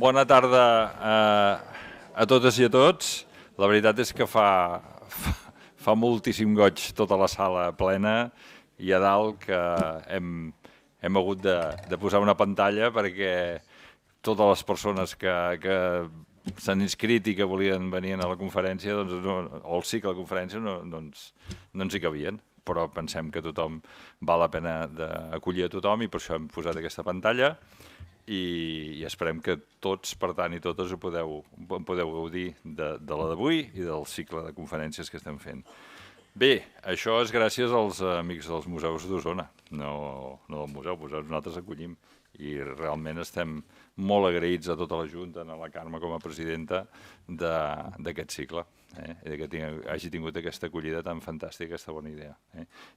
Bona tarda a totes i a tots. La veritat és que fa moltíssim goig tota la sala plena i a dalt que hem hagut de posar una pantalla perquè totes les persones que s'han inscrit i que volien venir a la conferència, o al cicle de conferència, no ens hi cabien. Però pensem que tothom val la pena d'acollir a tothom i per això hem posat aquesta pantalla i esperem que tots, per tant, i totes podeu gaudir de la d'avui i del cicle de conferències que estem fent. Bé, això és gràcies als amics dels museus d'Osona, no del museu, nosaltres acollim i realment estem molt agraïts a tota la Junta, a la Carme com a presidenta d'aquest cicle, i que hagi tingut aquesta acollida tan fantàstica, aquesta bona idea.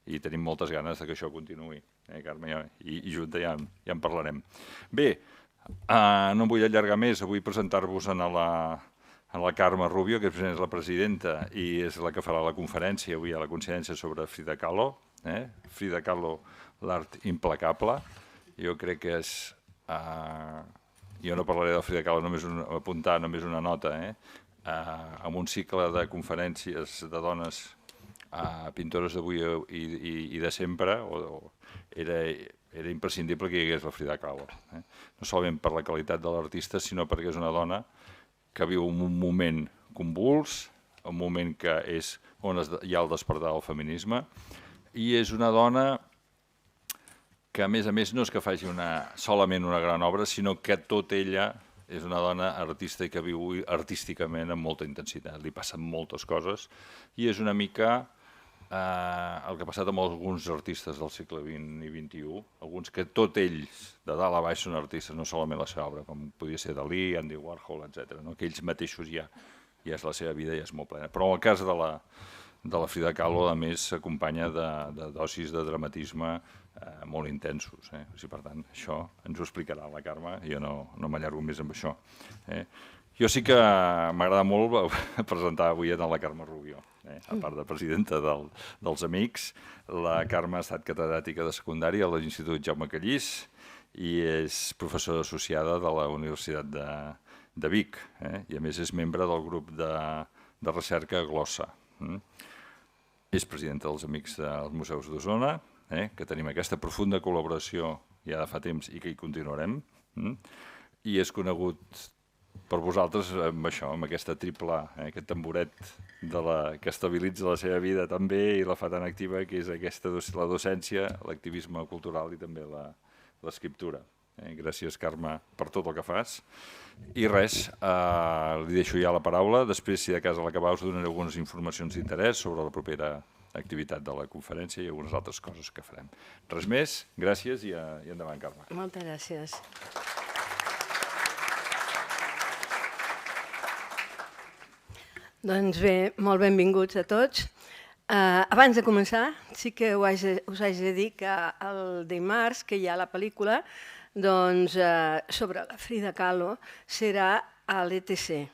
I tenim moltes ganes que això continuï, Carme, i Junta ja en parlarem. Bé, no em vull allargar més, avui presentar-vos a la Carme Rubio, que és la presidenta i és la que farà la conferència avui a la coincidència sobre Frida Kahlo. Frida Kahlo, l'art implacable. Jo crec que és... Jo no parlaré de Frida Kahlo, només apuntar només una nota, amb un cicle de conferències de dones pintores d'avui i de sempre, era imprescindible que hi hagués la Frida Kahlo. No solament per la qualitat de l'artista, sinó perquè és una dona que viu un moment convuls, un moment que és on hi ha el despertar del feminisme, i és una dona que a més no és que faci solament una gran obra, sinó que tot ella és una dona artista i que viu artísticament amb molta intensitat. Li passen moltes coses i és una mica el que ha passat amb alguns artistes del segle XX i XXI, alguns que tot ells, de dalt a baix, són artistes, no solament la seva obra, com podia ser Dalí, Andy Warhol, etc. Que ells mateixos ja és la seva vida i és molt plena. Però en el cas de la Frida Kahlo, a més, s'acompanya de dosis de dramatisme molt intensos. Per tant, això ens ho explicarà la Carme, jo no m'allargo més amb això. Jo sí que m'agrada molt presentar avui a la Carme Rubio, a part de presidenta dels Amics. La Carme ha estat catedràtica de secundària a l'Institut Jaume Callís i és professora associada de la Universitat de Vic i a més és membre del grup de recerca Glossa. És presidenta dels Amics dels Museus d'Osona, que tenim aquesta profunda col·laboració ja de fa temps i que hi continuarem, i és conegut per vosaltres amb això, amb aquesta triple, aquest tamboret que estabilitza la seva vida també i la fa tan activa, que és la docència, l'activisme cultural i també l'escriptura. Gràcies, Carme, per tot el que fas. I res, li deixo ja la paraula. Després, si de cas a l'acabar, us donaré algunes informacions d'interès sobre la propera activitat de la conferència i algunes altres coses que farem. Res més, gràcies i endavant, Carme. Moltes gràcies. Doncs bé, molt benvinguts a tots. Abans de començar, sí que us haig de dir que el dimarts que hi ha la pel·lícula sobre la Frida Kahlo serà a l'ETC,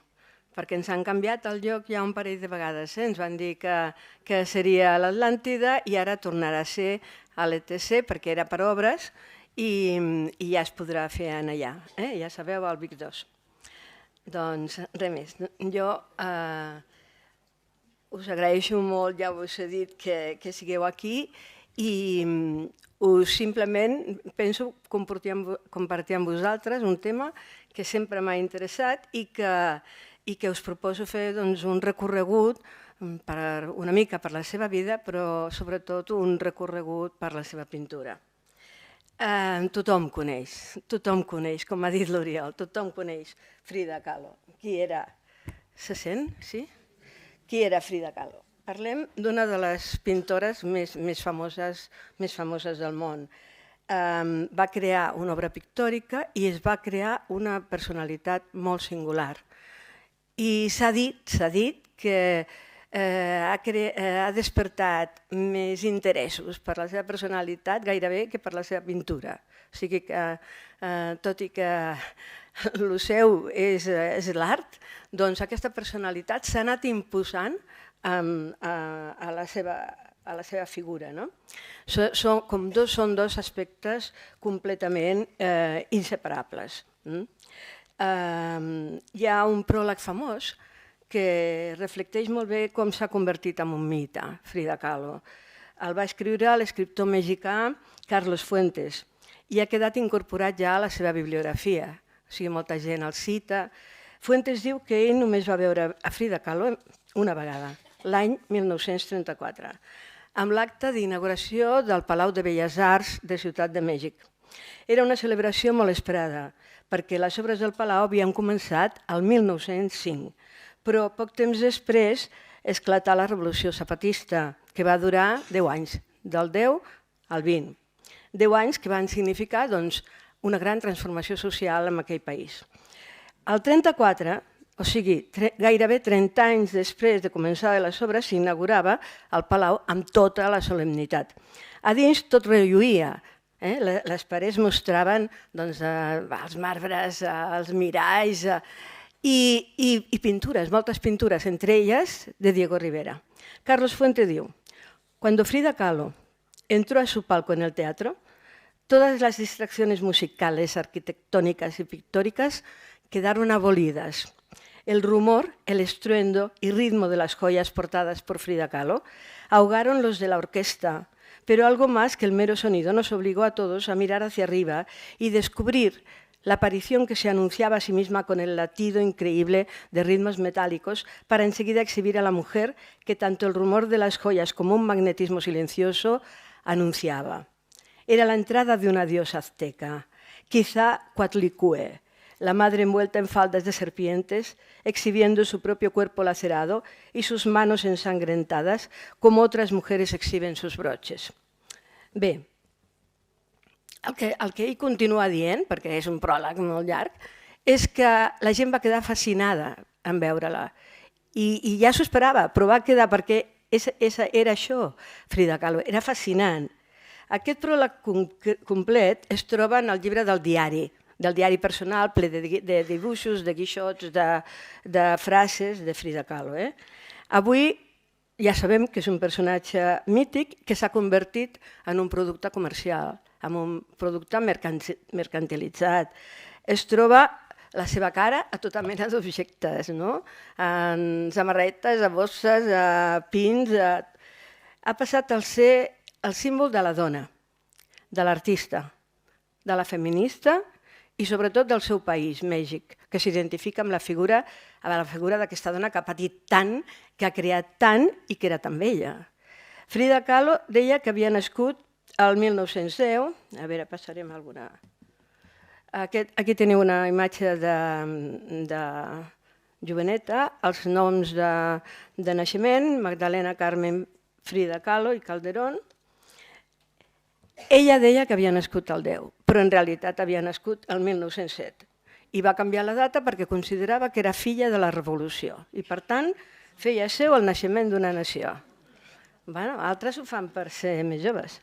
perquè ens han canviat el lloc ja un parell de vegades. Ens van dir que seria a l'Atlàntida i ara tornarà a ser a l'ETC perquè era per obres i ja es podrà fer allà. Ja sabeu, al Vic 2. Doncs res més. Jo us agraeixo molt, ja us he dit, que sigueu aquí i simplement penso compartir amb vosaltres un tema que sempre m'ha interessat i que us proposo fer un recorregut una mica per la seva vida, però sobretot un recorregut per la seva pintura. Tothom coneix, com ha dit l'Oriol, tothom coneix Frida Kahlo. Qui era? Se sent? Sí? Qui era Frida Kahlo? Parlem d'una de les pintores més famoses del món. Va crear una obra pictòrica i es va crear una personalitat molt singular. I s'ha dit que ha despertat més interessos per la seva personalitat gairebé que per la seva pintura. O sigui que, tot i que el seu és l'art, doncs aquesta personalitat s'ha anat imposant a la seva figura. Són dos aspectes completament inseparables. hi ha un pròleg famós que reflecteix molt bé com s'ha convertit en un mite, Frida Kahlo. El va escriure l'escriptor mexicà Carlos Fuentes i ha quedat incorporat ja a la seva bibliografia. O sigui, molta gent el cita. Fuentes diu que ell només va veure a Frida Kahlo una vegada, l'any 1934, amb l'acte d'inauguració del Palau de Belles Arts de Ciutat de Mèxic. Era una celebració molt esperada, perquè les obres del Palau havien començat el 1905, però poc temps després esclatà la Revolució Zapatista, que va durar 10 anys, del 10 al 20. 10 anys que van significar una gran transformació social en aquell país. El 34, o sigui, gairebé 30 anys després de començar les obres, s'inaugurava el Palau amb tota la solemnitat. A dins tot relluïa. Les parets mostraven els marbres, els miralls i pintures, moltes pintures, entre ellas de Diego Rivera. Carlos Fuentes diu: «Cuando Frida Kahlo entró a su palco en el teatro, todas las distracciones musicales, arquitectónicas y pictóricas quedaron abolidas. El rumor, el estruendo y ritmo de las joyas portadas por Frida Kahlo ahogaron los de la orquesta, pero algo más que el mero sonido nos obligó a todos a mirar hacia arriba y descubrir la aparición que se anunciaba a sí misma con el latido increíble de ritmos metálicos para enseguida exhibir a la mujer que tanto el rumor de las joyas como un magnetismo silencioso anunciaba. Era la entrada de una diosa azteca, quizá Coatlicue, la madre envuelta en faldas de serpientes, exhibiendo su propio cuerpo lacerado y sus manos ensangrentadas, como otras mujeres exhiben sus broches». Bé, el que ell continua dient, perquè és un pròleg molt llarg, és que la gent va quedar fascinada en veure-la. I ja s'ho esperava, però va quedar perquè era això, Frida Kahlo, era fascinant. Aquest pròleg complet es troba en el llibre del diari personal, ple de dibuixos, de guixots, de frases de Frida Kahlo. Avui ja sabem que és un personatge mític que s'ha convertit en un producte comercial, en un producte mercantilitzat. Es troba la seva cara a tota mena d'objectes, en samarretes, a bosses, a pins. Ha passat a ser el símbol de la dona, de l'artista, de la feminista i sobretot del seu país, Mèxic, que s'identifica amb la figura d'aquesta dona que ha patit tant, que ha creat tant i que era tan bella. Frida Kahlo deia que havia nascut el 1910, a veure, passarem alguna... Aquí teniu una imatge de joveneta, els noms de naixement, Magdalena Carmen Frida Kahlo i Calderón. Ella deia que havia nascut el 10, però en realitat havia nascut el 1907 i va canviar la data perquè considerava que era filla de la Revolució i, per tant, feia seu el naixement d'una nació. Altres ho fan per ser més joves.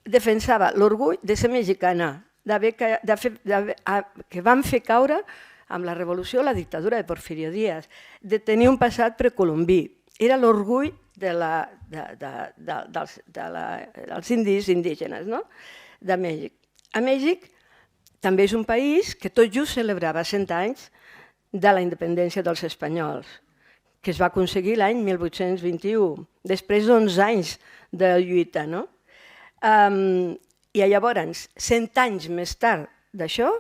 Defensava l'orgull de ser mexicana, que van fer caure amb la revolució la dictadura de Porfirio Díaz, de tenir un passat precolombí. Era l'orgull dels indígenes de Mèxic. A Mèxic també és un país que tot just celebrava 100 anys de la independència dels espanyols, que es va aconseguir l'any 1821, després d'11 anys de lluita. I llavors, 100 anys més tard d'això,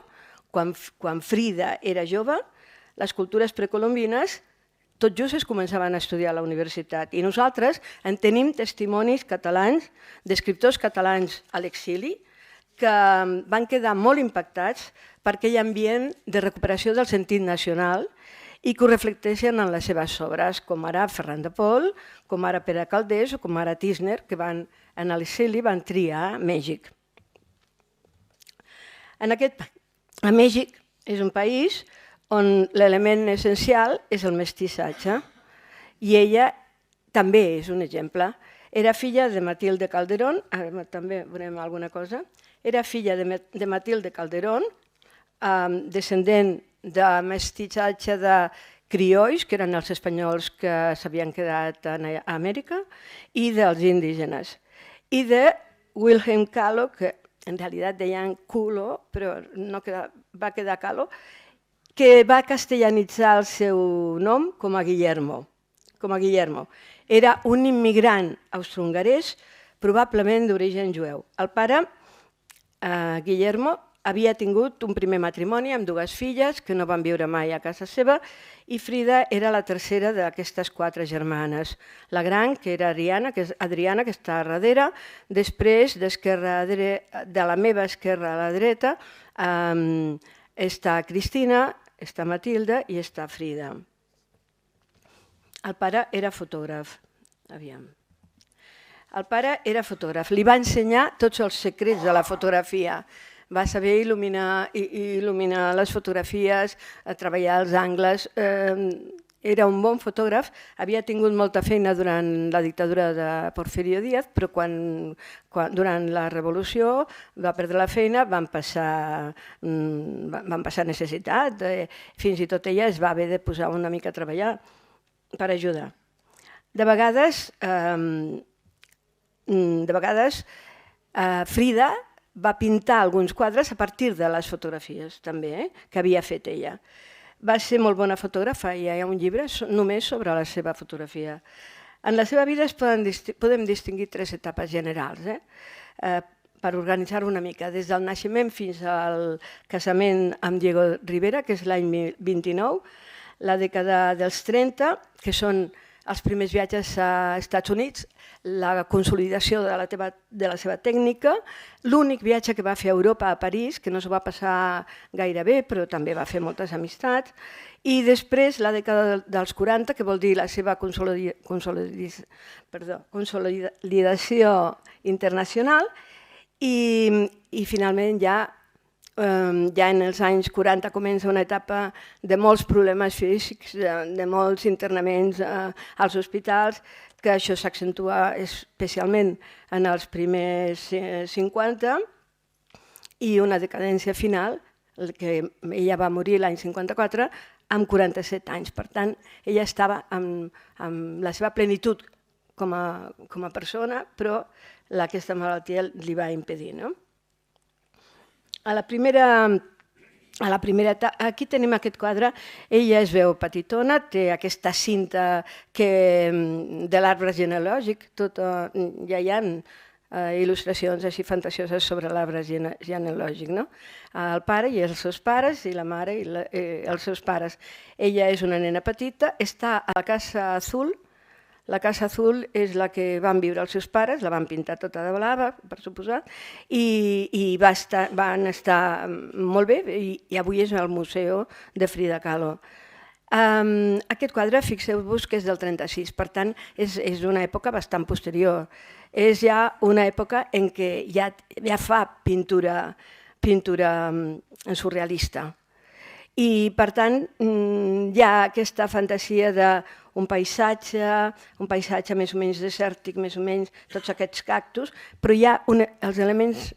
quan Frida era jove, les cultures precolombines tot just es començaven a estudiar a la universitat. I nosaltres en tenim testimonis catalans, d'escriptors catalans a l'exili, que van quedar molt impactats per aquell ambient de recuperació del sentit nacional i que ho reflecteixen en les seves obres, com ara Ferran de Pol, com ara Pere Calders o com ara Tísner, que en l'exili van triar Mèxic. A Mèxic és un país on l'element essencial és el mestissatge i ella també és un exemple. Era filla de Matilde Calderón, també veurem alguna cosa, era filla de Matilde Calderón, descendent de mestissatge de criolls, que eren els espanyols que s'havien quedat a Amèrica, i dels indígenes. I de Wilhelm Kahlo, que en realitat deien Culo, però no queda va quedar Kahlo, que va castellanitzar el seu nom com a Guillermo. Era un immigrant austrohongarès, probablement d'origen jueu. El pare, Guillermo, havia tingut un primer matrimoni amb 2 filles que no van viure mai a casa seva i Frida era la tercera d'aquestes 4 germanes. La gran, que era Adriana, que està a darrere, després de la meva esquerra a la dreta està Cristina, està Matilda i està Frida. El pare era fotògraf. El pare era fotògraf. Li va ensenyar tots els secrets de la fotografia. Va saber il·luminar les fotografies, treballar els angles. Era un bon fotògraf. Havia tingut molta feina durant la dictadura de Porfirio Díaz, però durant la revolució va perdre la feina, van passar necessitat. Fins i tot ella es va haver de posar una mica a treballar per ajudar. De vegades, Frida va pintar alguns quadres a partir de les fotografies, també, que havia fet ella. Va ser molt bona fotògrafa i hi ha un llibre només sobre la seva fotografia. En la seva vida podem distingir 3 etapes generals, per organitzar-ho una mica. Des del naixement fins al casament amb Diego Rivera, que és l'any 29, la dècada dels 30, que són els primers viatges a Estats Units, la consolidació de la seva tècnica, l'únic viatge que va fer a Europa, a París, que no s'ho va passar gaire bé, però també va fer moltes amistats, i després la dècada dels 40, que vol dir la seva consolidació internacional, i finalment ja en els anys 40 comença una etapa de molts problemes físics, de molts internaments als hospitals, que això s'accentua especialment en els primers 50, i una decadència final, que ella va morir l'any 54, amb 47 anys. Per tant, ella estava amb la seva plenitud com a persona, però aquesta malaltia li va impedir. Aquí tenim aquest quadre, ella es veu petitona, té aquesta cinta de l'arbre genealògic, ja hi ha il·lustracions així fantasioses sobre l'arbre genealògic. El pare i els seus pares, i la mare i els seus pares. Ella és una nena petita, està a la Casa Azul. La Casa Azul és la que van viure els seus pares, la van pintar tota de blava, per suposar, i van estar molt bé, i avui és al Museu de Frida Kahlo. Aquest quadre, fixeu-vos que és del 36, per tant, és una època bastant posterior. És ja una època en què ja fa pintura surrealista. I, per tant, hi ha aquesta fantasia d'un paisatge més o menys desèrtic, més o menys tots aquests cactus, però hi ha els elements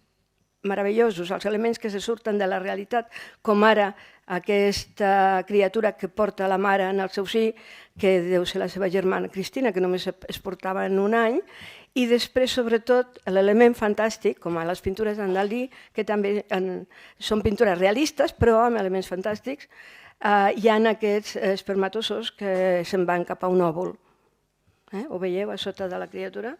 meravellosos, els elements que se surten de la realitat, com ara aquesta criatura que porta la mare en el seu si, que deu ser la seva germana Cristina, que només es portava en un any, i després, sobretot, l'element fantàstic, com a les pintures d'en Dalí, que també són pintures realistes, però amb elements fantàstics, hi ha aquests espermatozoos que se'n van cap a un òvul. Ho veieu a sota de la criatura?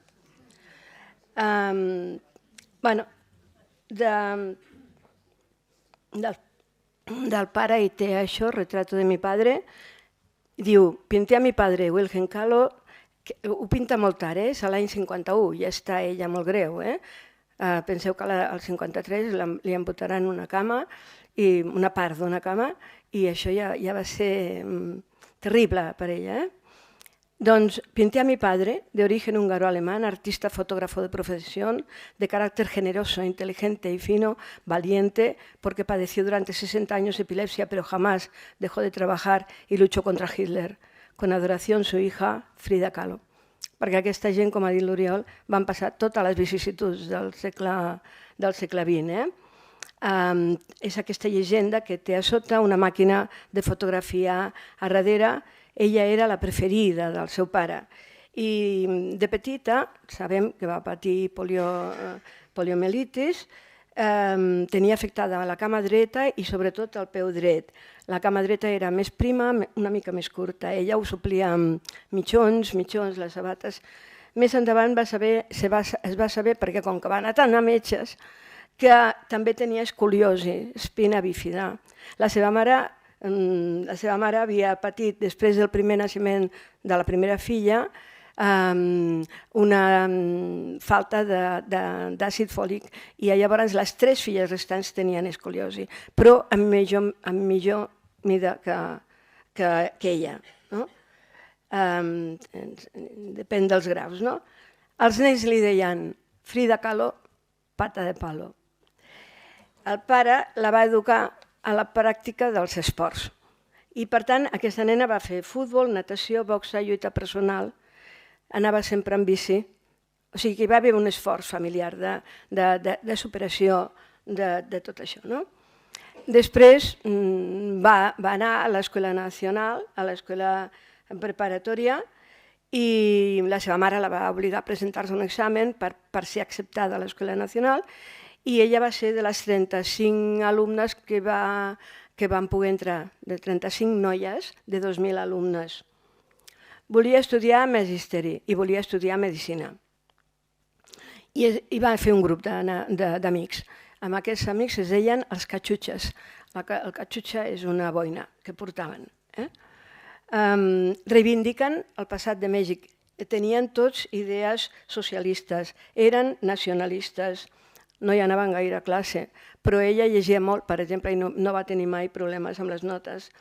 Del pare hi té això, Retrato de mi padre. Diu, pinté a mi padre, Wilhelm Kahlo. Ho pinta molt tard, és l'any 51, ja està ella molt greu. Penseu que al 53 li amputaran una cama, una part d'una cama, i això ja va ser terrible per ella. Doncs pinté a mi padre, de origen húngaro-alemán, artista fotógrafo de profesión, de carácter generoso, inteligente y fino, valiente, porque padeció durante 60 años epilepsia, pero jamás dejó de trabajar y luchó contra Hitler. Con adoració, su hija Frida Kahlo. Perquè aquesta gent, com ha dit l'Oriol, van passar totes les vicissituds del segle XX. És aquesta llegenda que té a sota una màquina de fotografiar a darrere. Ella era la preferida del seu pare. I de petita, sabem que va patir poliomielitis, tenia afectada la cama dreta i sobretot el peu dret. La cama dreta era més prima, una mica més curta. Ella ho suplia amb mitjons, les sabates. Més endavant es va saber, perquè com que va anar tant a metges, que també tenia escoliosi, espina bífida. La seva mare havia patit, després del primer naixement de la primera filla, una falta d'àcid fòlic i llavors les 3 filles restants tenien escoliosi, però amb millor mida que ella. Depèn dels graus. Els nens li deien Frida Kahlo, pata de palo. El pare la va educar a la pràctica dels esports i per tant aquesta nena va fer futbol, natació, boxa, lluita personal. Anava sempre en bici, o sigui que hi va haver un esforç familiar de superació de tot això. Després va anar a l'Escola Nacional, a l'Escola Preparatòria, i la seva mare la va obligar a presentar-se un examen per ser acceptada a l'Escola Nacional i ella va ser de les 35 alumnes que van poder entrar, de 35 noies de 2.000 alumnes. Volia estudiar magisteri i volia estudiar medicina. I va fer un grup d'amics. Amb aquests amics es deien els catxutxes. El catxutxa és una boina que portaven. Reivindiquen el passat de Mèxic. Tenien tots idees socialistes, eren nacionalistes, no hi anaven gaire a classe, però ella llegia molt, per exemple, i no va tenir mai problemes amb les notes.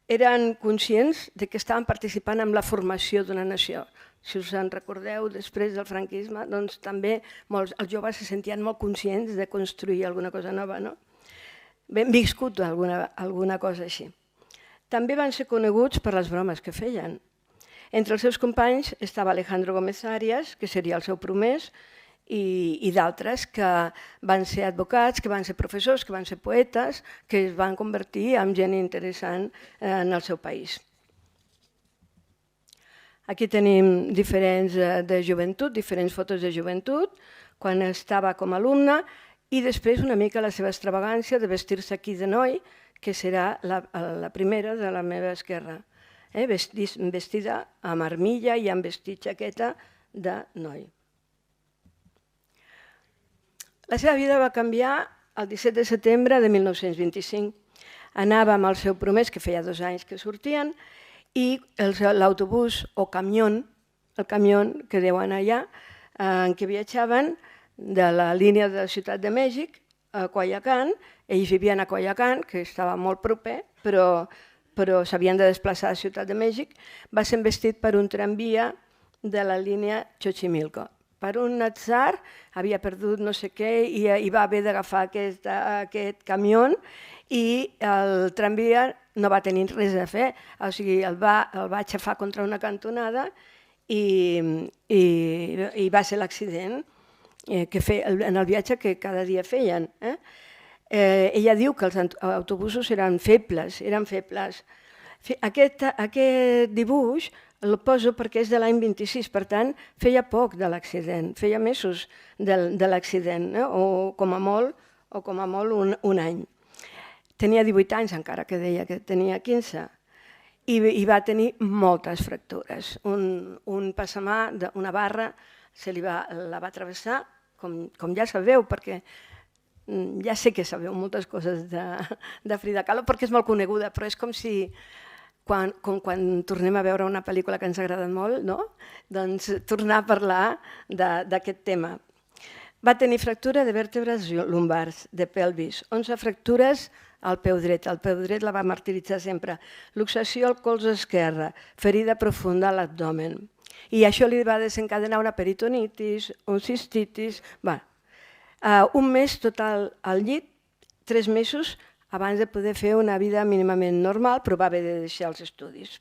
Eren conscients que estaven participant en la formació d'una nació. Si us en recordeu, després del franquisme, doncs també els joves se sentien molt conscients de construir alguna cosa nova. Ben viscut alguna cosa així. També van ser coneguts per les bromes que feien. Entre els seus companys estava Alejandro Gómez Arias, que seria el seu promès, i d'altres que van ser advocats, que van ser professors, que van ser poetes, que es van convertir en gent interessant en el seu país. Aquí tenim diferents de joventut, diferents fotos de joventut, quan estava com a alumna, i després una mica la seva extravagància de vestir-se aquí de noi, que serà la primera de la meva esquerra. Vestida amb armilla i amb vestit jaqueta de noi. La seva vida va canviar el 17 de setembre de 1925. Anava amb el seu promès, que feia 2 anys que sortien, i l'autobús o camió, el camió que deuen allà, en què viatjaven de la línia de la Ciutat de Mèxic a Coyoacán. Ells vivien a Coyoacán, que estava molt proper, però s'havien de desplaçar a la Ciutat de Mèxic. Va ser investit per un tramvia de la línia Xochimilco. Per un atzar havia perdut no sé què i va haver d'agafar aquest camió i el tramvia no va tenir res a fer, o sigui, el va aixafar contra una cantonada i va ser l'accident en el viatge que cada dia feien. Ella diu que els autobusos eren febles. Aquest dibuix el poso perquè és de l'any 26, per tant, feia poc de l'accident, feia mesos de l'accident, o com a molt un any. Tenia 18 anys encara, que deia que tenia 15, i va tenir moltes fractures. Un passamà, una barra, la va travessar, com ja sabeu, perquè ja sé que sabeu moltes coses de Frida Kahlo, perquè és molt coneguda, però és com si quan tornem a veure una pel·lícula que ens agrada molt, doncs tornar a parlar d'aquest tema. Va tenir fractura de vèrtebres lumbars, de pelvis, 11 fractures al peu dret. El peu dret la va martiritzar sempre. Luxació al colze esquerre, ferida profunda a l'abdomen. I això li va desencadenar una peritonitis, un cistitis. Un mes total al llit, 3 mesos, abans de poder fer una vida mínimament normal, però va haver de deixar els estudis.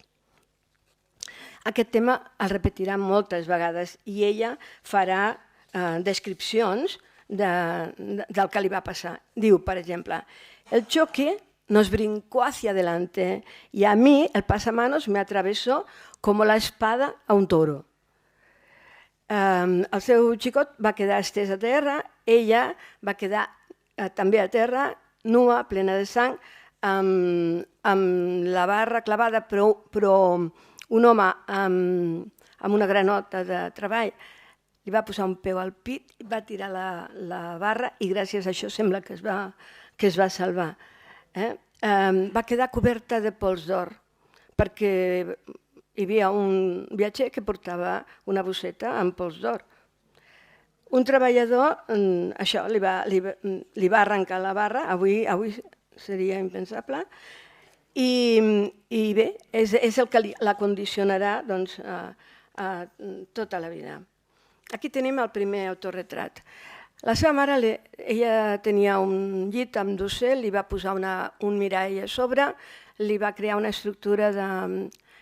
Aquest tema el repetirà moltes vegades i ella farà descripcions del que li va passar. Diu, per exemple, el choque nos brincó hacia adelante y a mí el pasamanos me atravesó como la espada a un toro. El seu xicot va quedar estès a terra, ella va quedar també a terra, nua, plena de sang, amb la barra clavada, però un home amb una granota de treball li va posar un peu al pit, va tirar la barra i gràcies a això sembla que es va salvar. Va quedar coberta de pols d'or perquè hi havia un viatger que portava una bosseta amb pols d'or. Un treballador, això, li va arrencar la barra, avui seria impensable, i bé, és el que la condicionarà tota la vida. Aquí tenim el primer autorretrat. La seva mare, ella tenia un llit amb dosser, li va posar un mirall a sobre, li va crear una estructura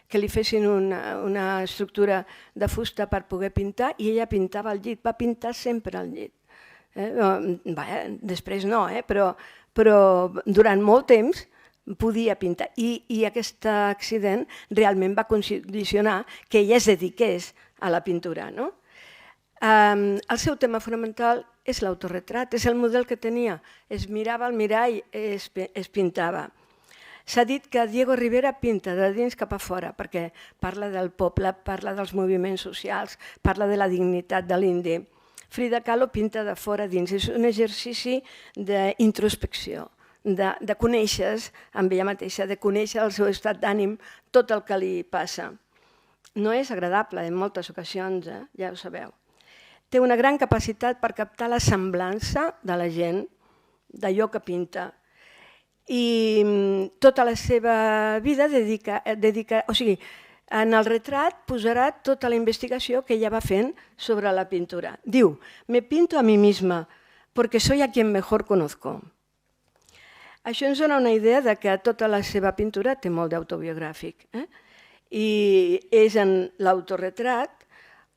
que li fessin una estructura de fusta per poder pintar i ella pintava el llit, va pintar sempre el llit. Després no, però durant molt temps podia pintar i aquest accident realment va condicionar que ella es dediqués a la pintura. El seu tema fonamental és l'autorretrat, és el model que tenia, es mirava al mirall, es pintava. S'ha dit que Diego Rivera pinta de dins cap a fora perquè parla del poble, parla dels moviments socials, parla de la dignitat de l'indi. Frida Kahlo pinta de fora a dins, és un exercici d'introspecció, de conèixer amb ella mateixa, de conèixer el seu estat d'ànim, tot el que li passa. No és agradable en moltes ocasions, ja ho sabeu. Té una gran capacitat per captar la semblança de la gent, d'allò que pinta. I tota la seva vida dedica, o sigui, en el retrat posarà tota la investigació que ella va fent sobre la pintura. Diu, me pinto a mí misma porque soy a quien mejor conozco. Això ens dona una idea de que tota la seva pintura té molt d'autobiogràfic. I és en l'autorretrat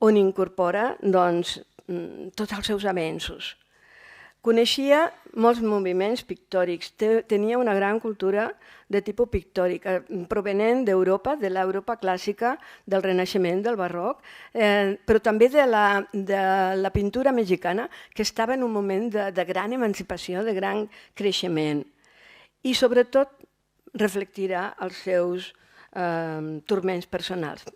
on incorpora tots els seus avenços. Coneixia molts moviments pictòrics, tenia una gran cultura de tipus pictòric, provenent d'Europa, de l'Europa clàssica, del Renaixement, del Barroc, però també de la pintura mexicana, que estava en un moment de gran emancipació, de gran creixement. I sobretot reflectirà els seus turments personals.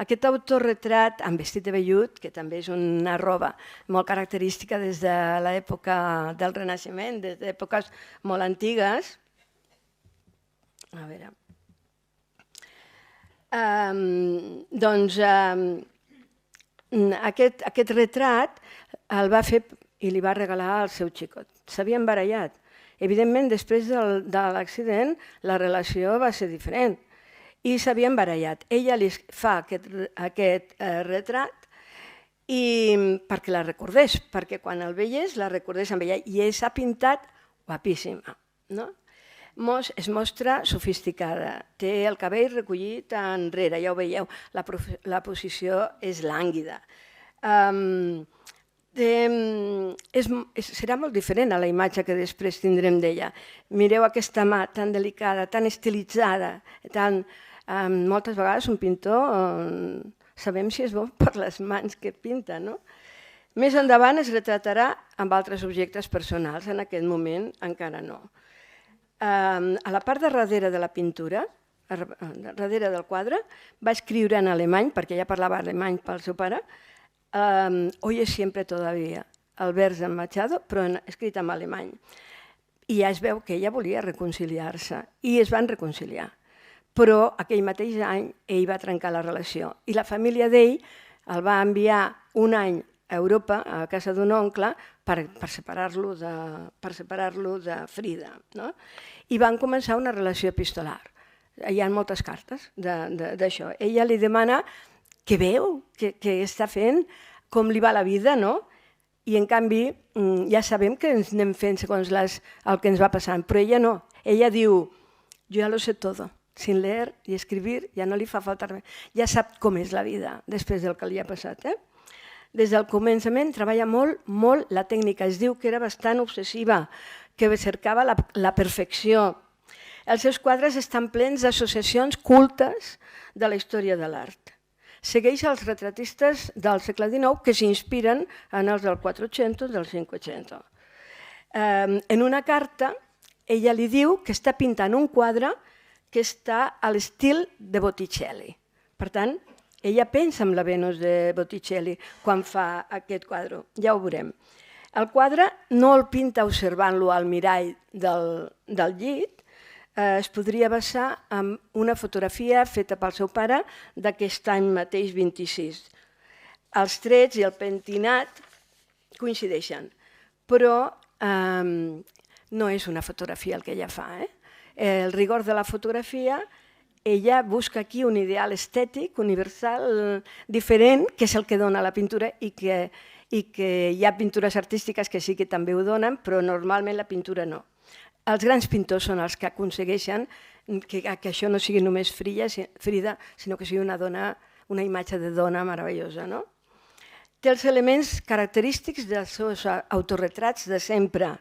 Aquest autorretrat amb vestit de vellut, que també és una roba molt característica des de l'època del Renaixement, des d'èpoques molt antigues. A veure. Doncs aquest retrat el va fer i li va regalar al seu xicot. S'havien barallat. Evidentment, després de l'accident, la relació va ser diferent. I s'havien barallat. Ella li fa aquest retrat perquè la recordés, perquè quan el veiés la recordés amb ella i s'ha pintat guapíssima. Es mostra sofisticada, té el cabell recollit enrere, ja ho veieu, la posició és lànguida. Serà molt diferent a la imatge que després tindrem d'ella. Mireu aquesta mà tan delicada, tan estilitzada, moltes vegades un pintor sabem si és bo per les mans que pinta. Més endavant es retratarà amb altres objectes personals, en aquest moment encara no. A la part de darrere de la pintura, darrere del quadre, va escriure en alemany, perquè ella parlava alemany pel seu pare, Hoy es siempre todavía, el vers en Machado, però escrit en alemany. I ja es veu que ella volia reconciliar-se i es van reconciliar. Però aquell mateix any ell va trencar la relació i la família d'ell el va enviar un any a Europa, a casa d'un oncle, per separar-lo de Frida. I van començar una relació epistolar. Hi ha moltes cartes d'això. Ella li demana què veu, què està fent, com li va la vida, i en canvi ja sabem que ens anem fent segons el que ens va passant, però ella no. Ella diu, jo ja lo sé todo. Sin leer i escribir ja no li fa falta res. Ja sap com és la vida després del que li ha passat. Des del començament treballa molt la tècnica. Es diu que era bastant obsessiva, que cercava la perfecció. Els seus quadres estan plens d'associacions cultes de la història de l'art. Segueix els retratistes del segle XIX que s'inspiren en els del 400, del 500. En una carta, ella li diu que està pintant un quadre que està a l'estil de Botticelli. Per tant, ella pensa en la Venus de Botticelli quan fa aquest quadre, ja ho veurem. El quadre no el pinta observant-lo al mirall del llit, es podria basar en una fotografia feta pel seu pare d'aquest any mateix 26. Els trets i el pentinat coincideixen, però no és una fotografia el que ella fa. El rigor de la fotografia, ella busca aquí un ideal estètic, universal, diferent, que és el que dona la pintura i que hi ha pintures artístiques que sí que també ho donen, però normalment la pintura no. Els grans pintors són els que aconsegueixen que això no sigui només Frida, sinó que sigui una imatge de dona meravellosa. Té els elements característics dels seus autorretrats de sempre.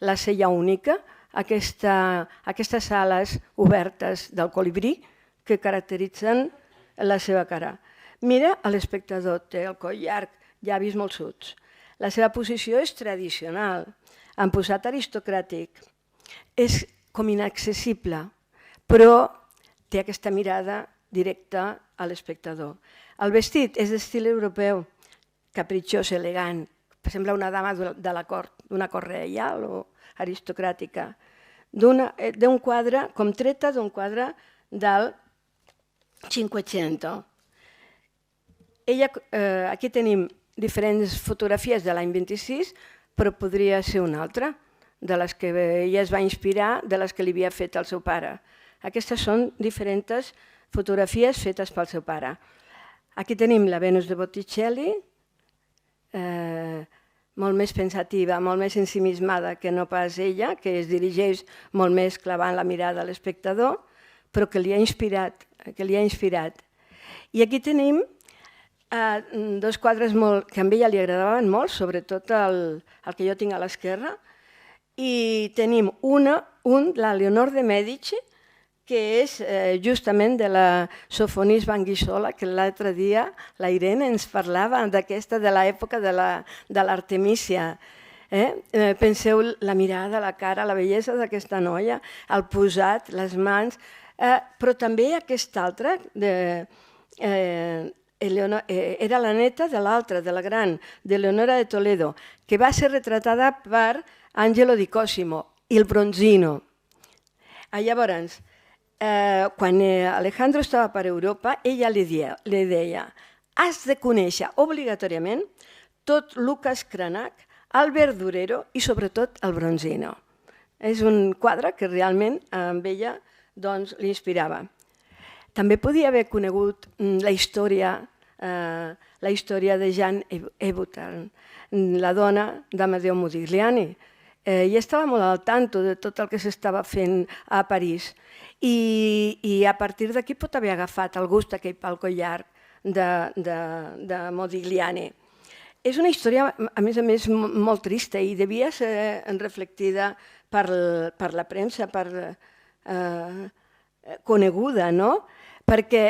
La cella única, aquestes ales obertes del colibrí que caracteritzen la seva cara. Mira l'espectador, té el coll llarg, llavis molt suts. La seva posició és tradicional, amb posat aristocràtic. És com inaccessible, però té aquesta mirada directa a l'espectador. El vestit és d'estil europeu, capritxós, elegant, sembla una dama de la cort, d'una cort reial o aristocràtica, d'un quadre, com treta d'un quadre del Cinquecento. Aquí tenim diferents fotografies de l'any 26, però podria ser una altra, de les que ella es va inspirar, de les que li havia fet el seu pare. Aquestes són diferents fotografies fetes pel seu pare. Aquí tenim la Venus de Botticelli, molt més pensativa, molt més ensimismada que no pas ella, que es dirigeix molt més clavant la mirada a l'espectador, però que li ha inspirat. I aquí tenim dos quadres que a ella li agradaven molt, sobretot el que jo tinc a l'esquerra, i tenim la Leonor de Mèdici, que és justament de la Sofonis Vanguissola, que l'altre dia la Irene ens parlava d'aquesta, de l'època de l'Artemísia. Penseu la mirada, la cara, la bellesa d'aquesta noia, el posat, les mans, però també aquesta altra, era la neta de l'altra, de la gran, de Leonora de Toledo, que va ser retratada per Angelo di Cosimo, il Bronzino. Llavors, quan Alejandro estava per Europa, ella li deia: has de conèixer obligatòriament tot Lucas Cranach, Albert Durero i sobretot el Bronzino. És un quadre que realment amb ella l'inspirava. També podia haver conegut la història de Jeanne Hébuterne, la dona d'Amadeo Modigliani. I estava molt al tanto de tot el que s'estava fent a París. I a partir d'aquí pot haver agafat el gust d'aquell pal coll llarg de Modigliani. És una història, a més, molt trista i devia ser reflectida per la premsa, coneguda, no? Perquè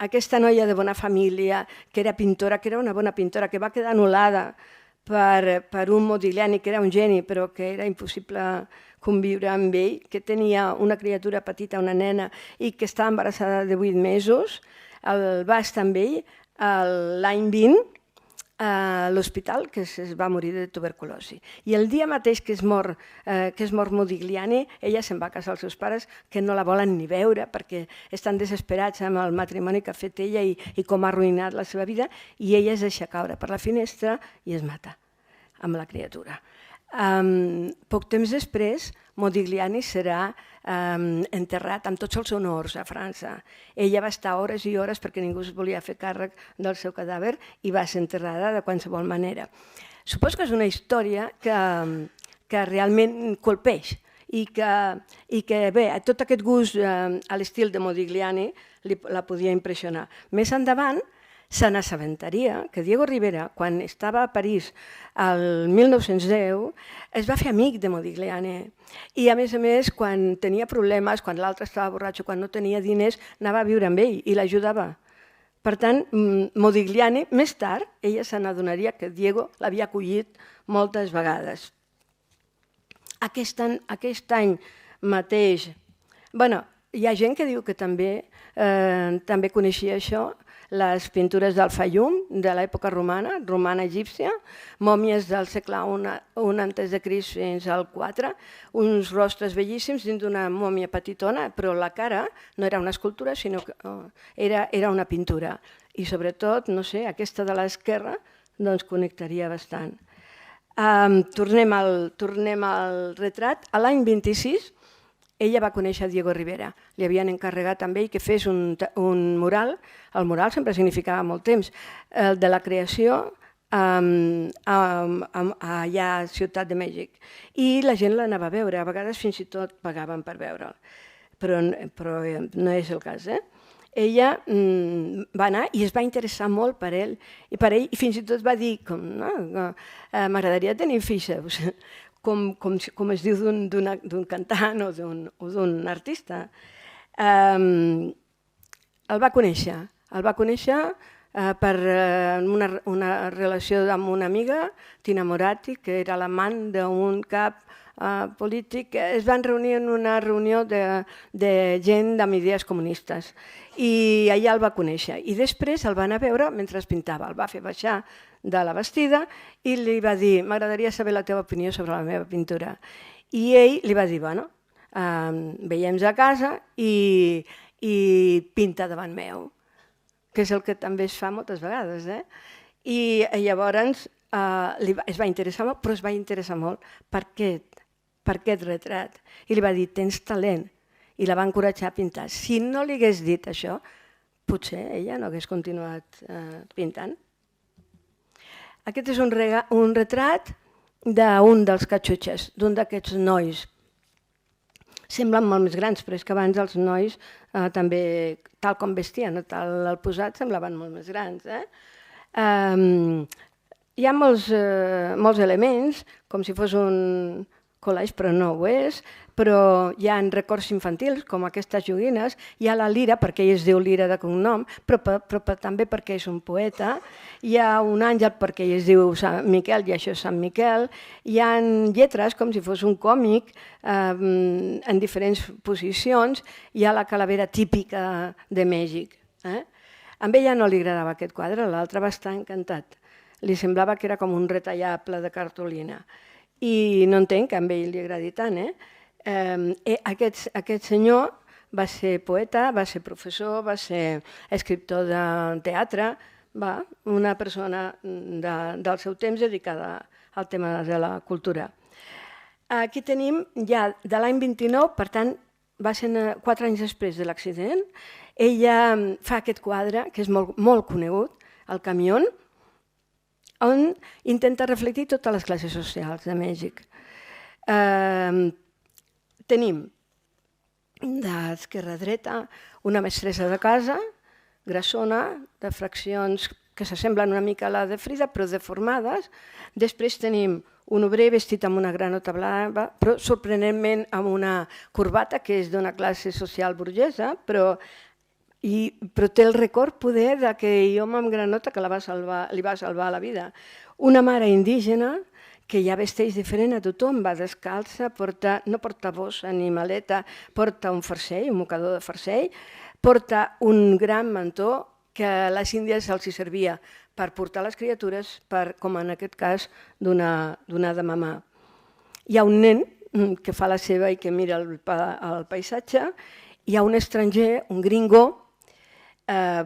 aquesta noia de bona família, que era pintora, que era una bona pintora, que va quedar anul·lada per un Modigliani que era un geni però que era impossible conviure amb ell, que tenia una criatura petita, una nena, i que estava embarassada de 8 mesos, va estar amb ell l'any 20 a l'hospital, que es va morir de tuberculosi. I el dia mateix que es mor Modigliani, ella se'n va a casa als seus pares, que no la volen ni veure perquè estan desesperats amb el matrimoni que ha fet ella i com ha arruïnat la seva vida, i ella es deixa caure per la finestra i es mata amb la criatura. Poc temps després, Modigliani serà enterrat amb tots els honors a França. Ella va estar hores i hores perquè ningú es volia fer càrrec del seu cadàver i va ser enterrada de qualsevol manera. Suposo que és una història que realment colpeix i que bé, tot aquest gust a l'estil de Modigliani la podia impressionar. Més endavant, se n'assabentaria que Diego Rivera, quan estava a París el 1910, es va fer amic de Modigliani. I a més, quan tenia problemes, quan l'altre estava borratxo, quan no tenia diners, anava a viure amb ell i l'ajudava. Per tant, Modigliani, més tard, ella se n'adonaria que Diego l'havia acollit moltes vegades. aquest any mateix... Bueno, hi ha gent que diu que també coneixia això, les pintures del Fayum, de l'època romana egípcia, mòmies del segle I antes de Crist fins al IV, uns rostres bellíssims dins d'una mòmia petitona, però la cara no era una escultura, sinó que era una pintura. I sobretot, no sé, aquesta de l'esquerra doncs connectaria bastant. Tornem al retrat. A l'any 26 ella va conèixer Diego Rivera. Li havien encarregat amb ell que fes un mural. El mural sempre significava molt temps. De la creació allà a Ciutat de Mèxic. I la gent l'anava a veure. A vegades fins i tot pagaven per veure'l. Però no és el cas. Ella va anar i es va interessar molt per ell. I fins i tot va dir, m'agradaria tenir fills seus. Com es diu d'un cantant o d'un artista. El va conèixer per una relació amb una amiga, Tina Moratti, que era l'amant d'un cap polític. Es van reunir en una reunió de gent amb idees comunistes i allà el va conèixer. I després el va anar a veure mentre pintava, el va fer baixar de la Bastida i li va dir, m'agradaria saber la teva opinió sobre la meva pintura. I ell li va dir, bueno, veiem a casa i pinta davant meu, que és el que també es fa moltes vegades. I llavors es va interessar molt, però es va interessar molt per aquest retrat. I li va dir, tens talent, i la va encoratjar a pintar. Si no li hagués dit això, potser ella no hagués continuat pintant. Aquest és un retrat d'un dels catxutxes, d'un d'aquests nois. Semblen molt més grans, però és que abans els nois també, tal com vestien, tal el posat, semblaven molt més grans. Hi ha molts elements, com si fos un collage, però no ho és, però hi ha records infantils, com aquestes joguines, hi ha la Lira, perquè ell es diu Lira de cognom, però també perquè és un poeta, hi ha un àngel perquè ell es diu Sant Miquel i això és Sant Miquel, hi ha lletres com si fos un còmic en diferents posicions, hi ha la calavera típica de Mèxic. A ella no li agradava aquest quadre, l'altre va estar encantat. Li semblava que era com un retallable de cartolina. I no entenc que a ell li agradi tant. Aquest senyor va ser poeta, va ser professor, va ser escriptor de teatre, una persona del seu temps dedicada al tema de la cultura. Aquí tenim ja de l'any 29, per tant, va ser 4 anys després de l'accident. Ella fa aquest quadre, que és molt conegut, El camión, on intenta reflectir totes les classes socials de Mèxic. Tenim d'esquerra a dreta una mestressa de casa, grassona, de fraccions que s'assemblen una mica a la de Frida, però deformades. Després tenim un obrer vestit amb una granota blava, però sorprenentment amb una corbata, que és d'una classe social burgesa, però té el record poder d'aquell home amb granota que li va salvar la vida. Una mare indígena que ja vesteix diferent a tothom, va descalça, no porta bossa ni maleta, porta un farcell, un mocador de farcell, porta un gran mantó que a les Índies se'ls servia per portar les criatures, com en aquest cas donar de mamar. Hi ha un nen que fa la seva i que mira el paisatge, hi ha un estranger, un gringo,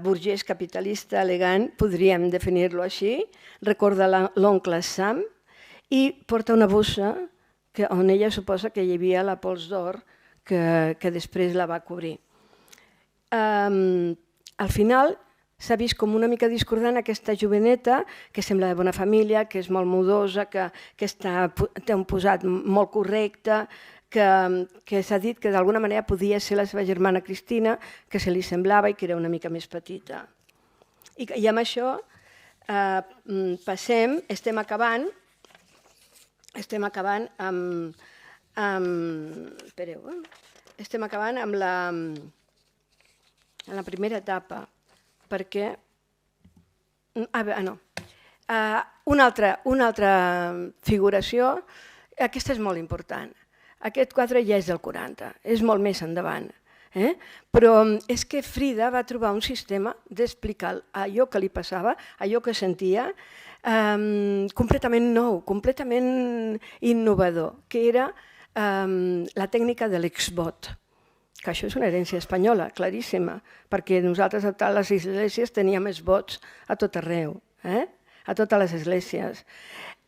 burgès, capitalista, elegant, podríem definir-lo així, recorda l'oncle Sam i porta una bossa on ella suposa que hi havia la pols d'or que després la va cobrir. Al final s'ha vist com una mica discordant aquesta joveneta que sembla de bona família, que és molt modosa, que té un posat molt correcte, que s'ha dit que d'alguna manera podia ser la seva germana Cristina, que se li semblava i que era una mica més petita. I amb això passem, estem acabant amb la primera etapa, perquè... Una altra figuració, aquesta és molt important. Aquest quadre ja és del 40, és molt més endavant. Però és que Frida va trobar un sistema d'explicar allò que li passava, allò que sentia, completament nou, completament innovador, que era la tècnica de l'exvot, que això és una herència espanyola, claríssima, perquè nosaltres a totes les esglésies teníem esvots a tot arreu, a totes les esglésies.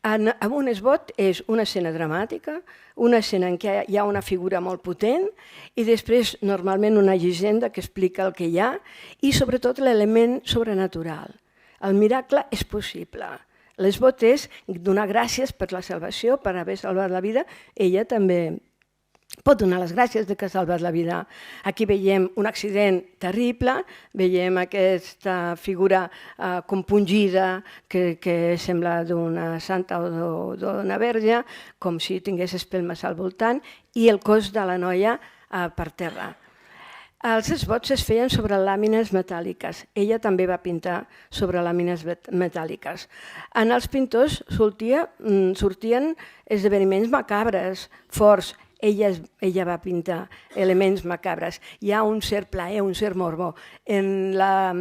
Amb un esvot és una escena dramàtica, una escena en què hi ha una figura molt potent i després normalment una llegenda que explica el que hi ha i sobretot l'element sobrenatural. El miracle és possible. L'esvot és donar gràcies per la salvació, per haver salvat la vida. Ella també pot donar les gràcies que ha salvat la vida. Aquí veiem un accident terrible, veiem aquesta figura compungida que sembla d'una santa o d'una verge, com si tingués espelmes al voltant, i el cos de la noia per terra. Els esvots es feien sobre làmines metàl·liques. Ella també va pintar sobre làmines metàl·liques. En els pintors sortien esdeveniments macabres, forts. Ella va pintar elements macabres. Hi ha un cert plaer, un cert morbo en la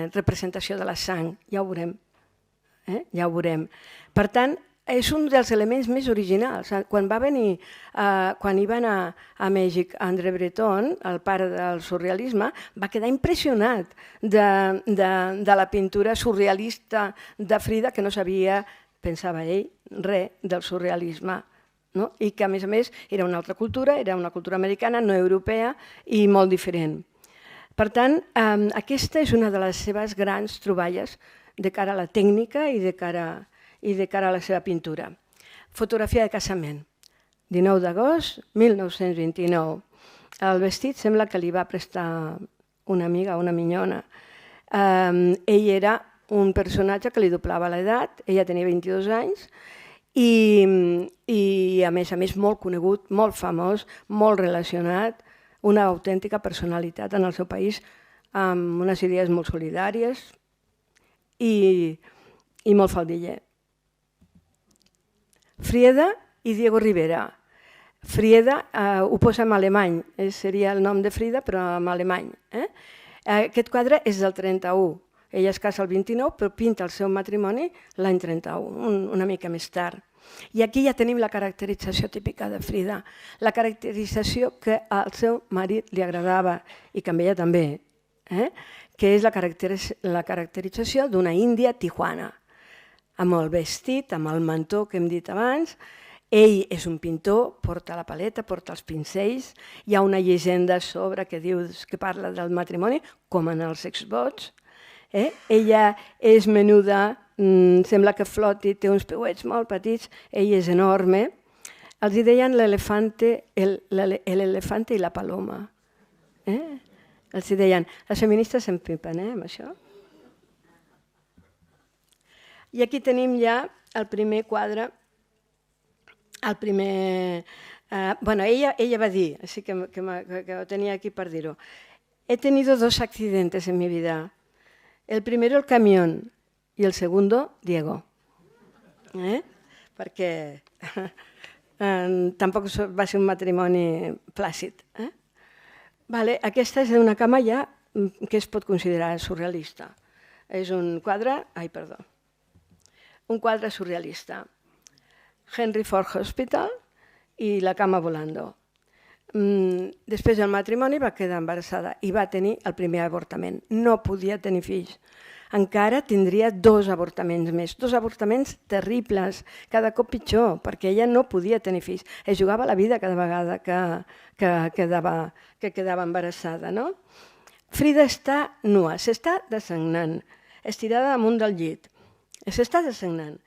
representació de la sang. Ja ho veurem. Ja ho veurem. Per tant, és un dels elements més originals. Quan hi va anar a Mèxic André Breton, el pare del surrealisme, va quedar impressionat de la pintura surrealista de Frida, que no sabia, pensava ell, res del surrealisme. I que, a més, era una altra cultura, era una cultura americana, no europea, i molt diferent. Per tant, aquesta és una de les seves grans troballes de cara a la tècnica i de cara a la seva pintura. Fotografia de casament, 19 d'agost 1929. El vestit sembla que li va prestar una amiga, una minyona. Ell era un personatge que li doblava l'edat, ella tenia 22 anys, i a més molt conegut, molt famós, molt relacionat, una autèntica personalitat en el seu país, amb unes idees molt solidàries i molt faldiller. Frieda i Diego Rivera. Frieda ho posa en alemany, seria el nom de Frida però en alemany. Aquest quadre és del 31. Ella es casa el 29 però pinta el seu matrimoni l'any 31, una mica més tard. I aquí ja tenim la caracterització típica de Frida, la caracterització que al seu marit li agradava i que a ella també, que és la caracterització d'una índia tijuana, amb el vestit, amb el mantó que hem dit abans. Ell és un pintor, porta la paleta, porta els pincells, hi ha una llegenda a sobre que parla del matrimoni, com en els exvots. Ella és menuda, sembla que floti, té uns peuets molt petits, ell és enorme. Els deien l'elefante i la paloma. Els deien, les feministes s'empipen amb això. I aquí tenim ja el primer quadre. Ella va dir, així que ho tenia aquí per dir-ho. He tenido 2 accidentes en mi vida. El primero el camión y el segundo Diego. Perquè tampoc va ser un matrimoni plàcid. Aquesta és una cama ja que es pot considerar surrealista. És un quadre surrealista. Henry Ford Hospital i la cama volando. Després del matrimoni va quedar embarassada i va tenir el primer avortament. No podia tenir fills. Encara tindria 2 avortaments més, 2 avortaments terribles, cada cop pitjor, perquè ella no podia tenir fills. Es jugava la vida cada vegada que quedava embarassada. Frida està nua, s'està dessagnant, estirada damunt del llit. S'està dessagnant.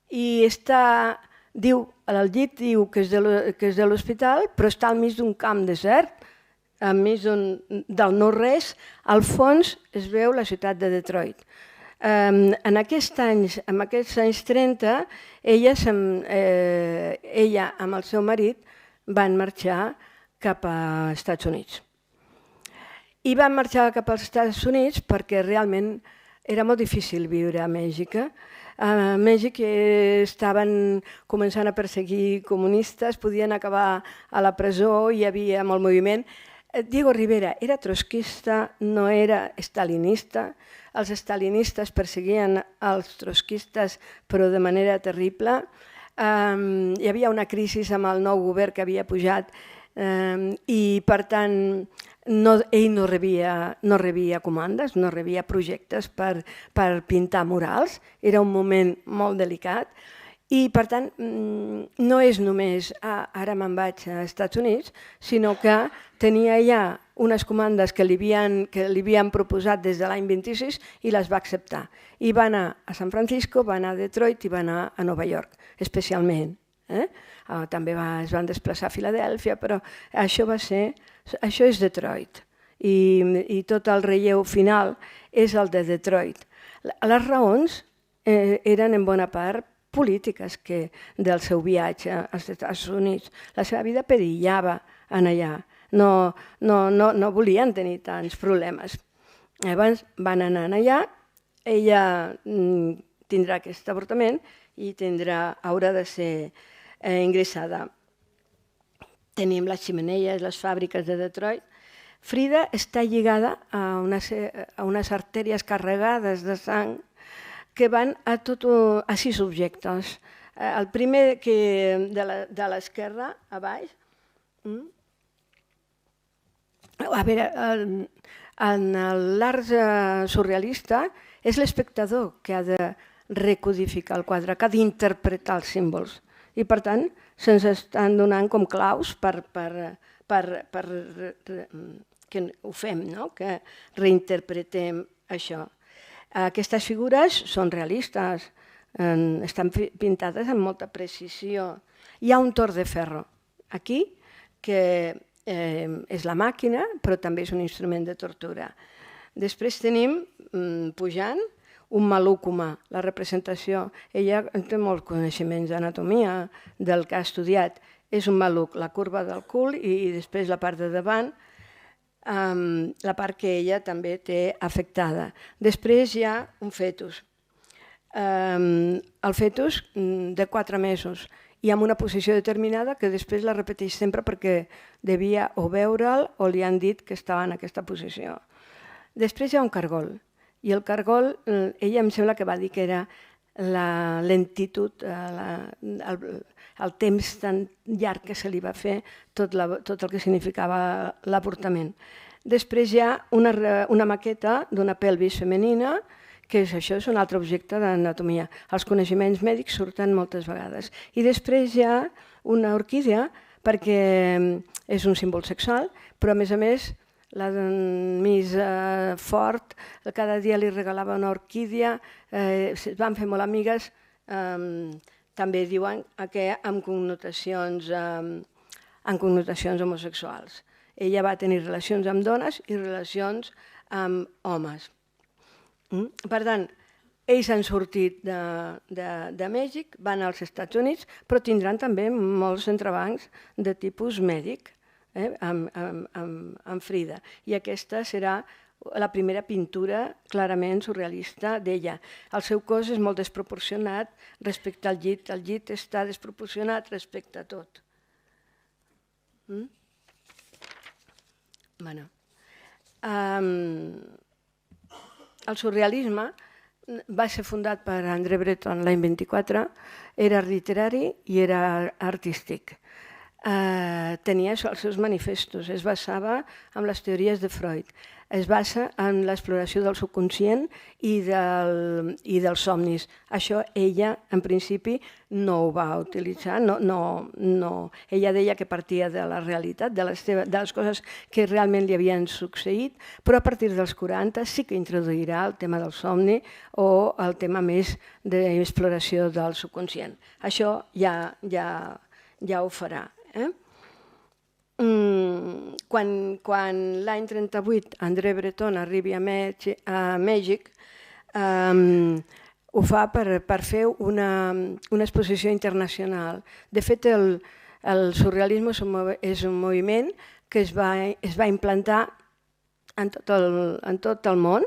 I està... El llit diu que és de l'hospital, però està al mig d'un camp desert, al mig del no-res, al fons es veu la ciutat de Detroit. En aquests anys 30, ella amb el seu marit van marxar cap als Estats Units. I van marxar cap als Estats Units perquè realment era molt difícil viure a Mèxic. a Mèxic estaven començant a perseguir comunistes, podien acabar a la presó, hi havia molt moviment. Diego Rivera era trotskista, no era stalinista. Els stalinistes perseguien els trotskistes, però de manera terrible. Hi havia una crisi amb el nou govern que havia pujat i, per tant, ell no rebia comandes, no rebia projectes per pintar murals. Era un moment molt delicat. I, per tant, no és només ara me'n vaig als Estats Units, sinó que tenia ja unes comandes que li havien proposat des de l'any 26 i les va acceptar. I va anar a San Francisco, va anar a Detroit i va anar a Nova York, especialment. També es van desplaçar a Filadèlfia, però això és Detroit. I tot el relleu final és el de Detroit. Les raons eren en bona part polítiques del seu viatge als Estats Units. La seva vida perillava en allà. No volien tenir tants problemes. Llavors van anar allà, ella tindrà aquest avortament i haurà de ser ingressada. Tenim les xemeneies, les fàbriques de Detroit. Frida està lligada a unes artèries carregades de sang que van a 6 objectes. El primer de l'esquerra, a baix, a veure, en l'art surrealista és l'espectador que ha de recodificar el quadre, que ha d'interpretar els símbols. I, per tant, se'ns estan donant com claus que ho fem, que reinterpretem això. Aquestes figures són realistes, estan pintades amb molta precisió. Hi ha un tor de ferro aquí, que és la màquina, però també és un instrument de tortura. Després tenim, pujant, un maluc humà, la representació. Ella té molts coneixements d'anatomia, del que ha estudiat. És un maluc, la curva del cul i després la part de davant, la part que ella també té afectada. Després hi ha un fetus. El fetus de 4 mesos i amb una posició determinada que després la repeteix sempre perquè devia o veure'l o li han dit que estava en aquesta posició. Després hi ha un cargol i el cargol, ella em sembla que va dir que era la lentitud, el temps tan llarg que se li va fer tot el que significava l'avortament. Després hi ha una maqueta d'una pelvis femenina, que això és un altre objecte d'anatomia. Els coneixements mèdics surten moltes vegades. I després hi ha una orquídea, perquè és un símbol sexual, però a més, la Miss Ford cada dia li regalava una orquídea, es van fer molt amigues, també diuen que amb connotacions homosexuals. Ella va tenir relacions amb dones i relacions amb homes. Per tant, ells han sortit de Mèxic, van als Estats Units, però tindran també molts entrebancs de tipus mèdic amb Frida. I aquesta serà la primera pintura clarament surrealista d'ella. El seu cos és molt desproporcionat respecte al llit. El llit està desproporcionat respecte a tot. El surrealisme va ser fundat per André Breton l'any 24, era literari i era artístic. Tenia els seus manifestos, es basava en les teories de Freud, es basa en l'exploració del subconscient i dels somnis. Això ella, en principi, no ho va utilitzar. Ella deia que partia de la realitat, de les coses que realment li havien succeït, però a partir dels 40 sí que introduirà el tema del somni o el tema més d'exploració del subconscient. Això ja ho farà. Quan l'any 38 André Breton arribi a Mèxic, ho fa per fer una exposició internacional. De fet, el surrealisme és un moviment que es va implantar en tot el món.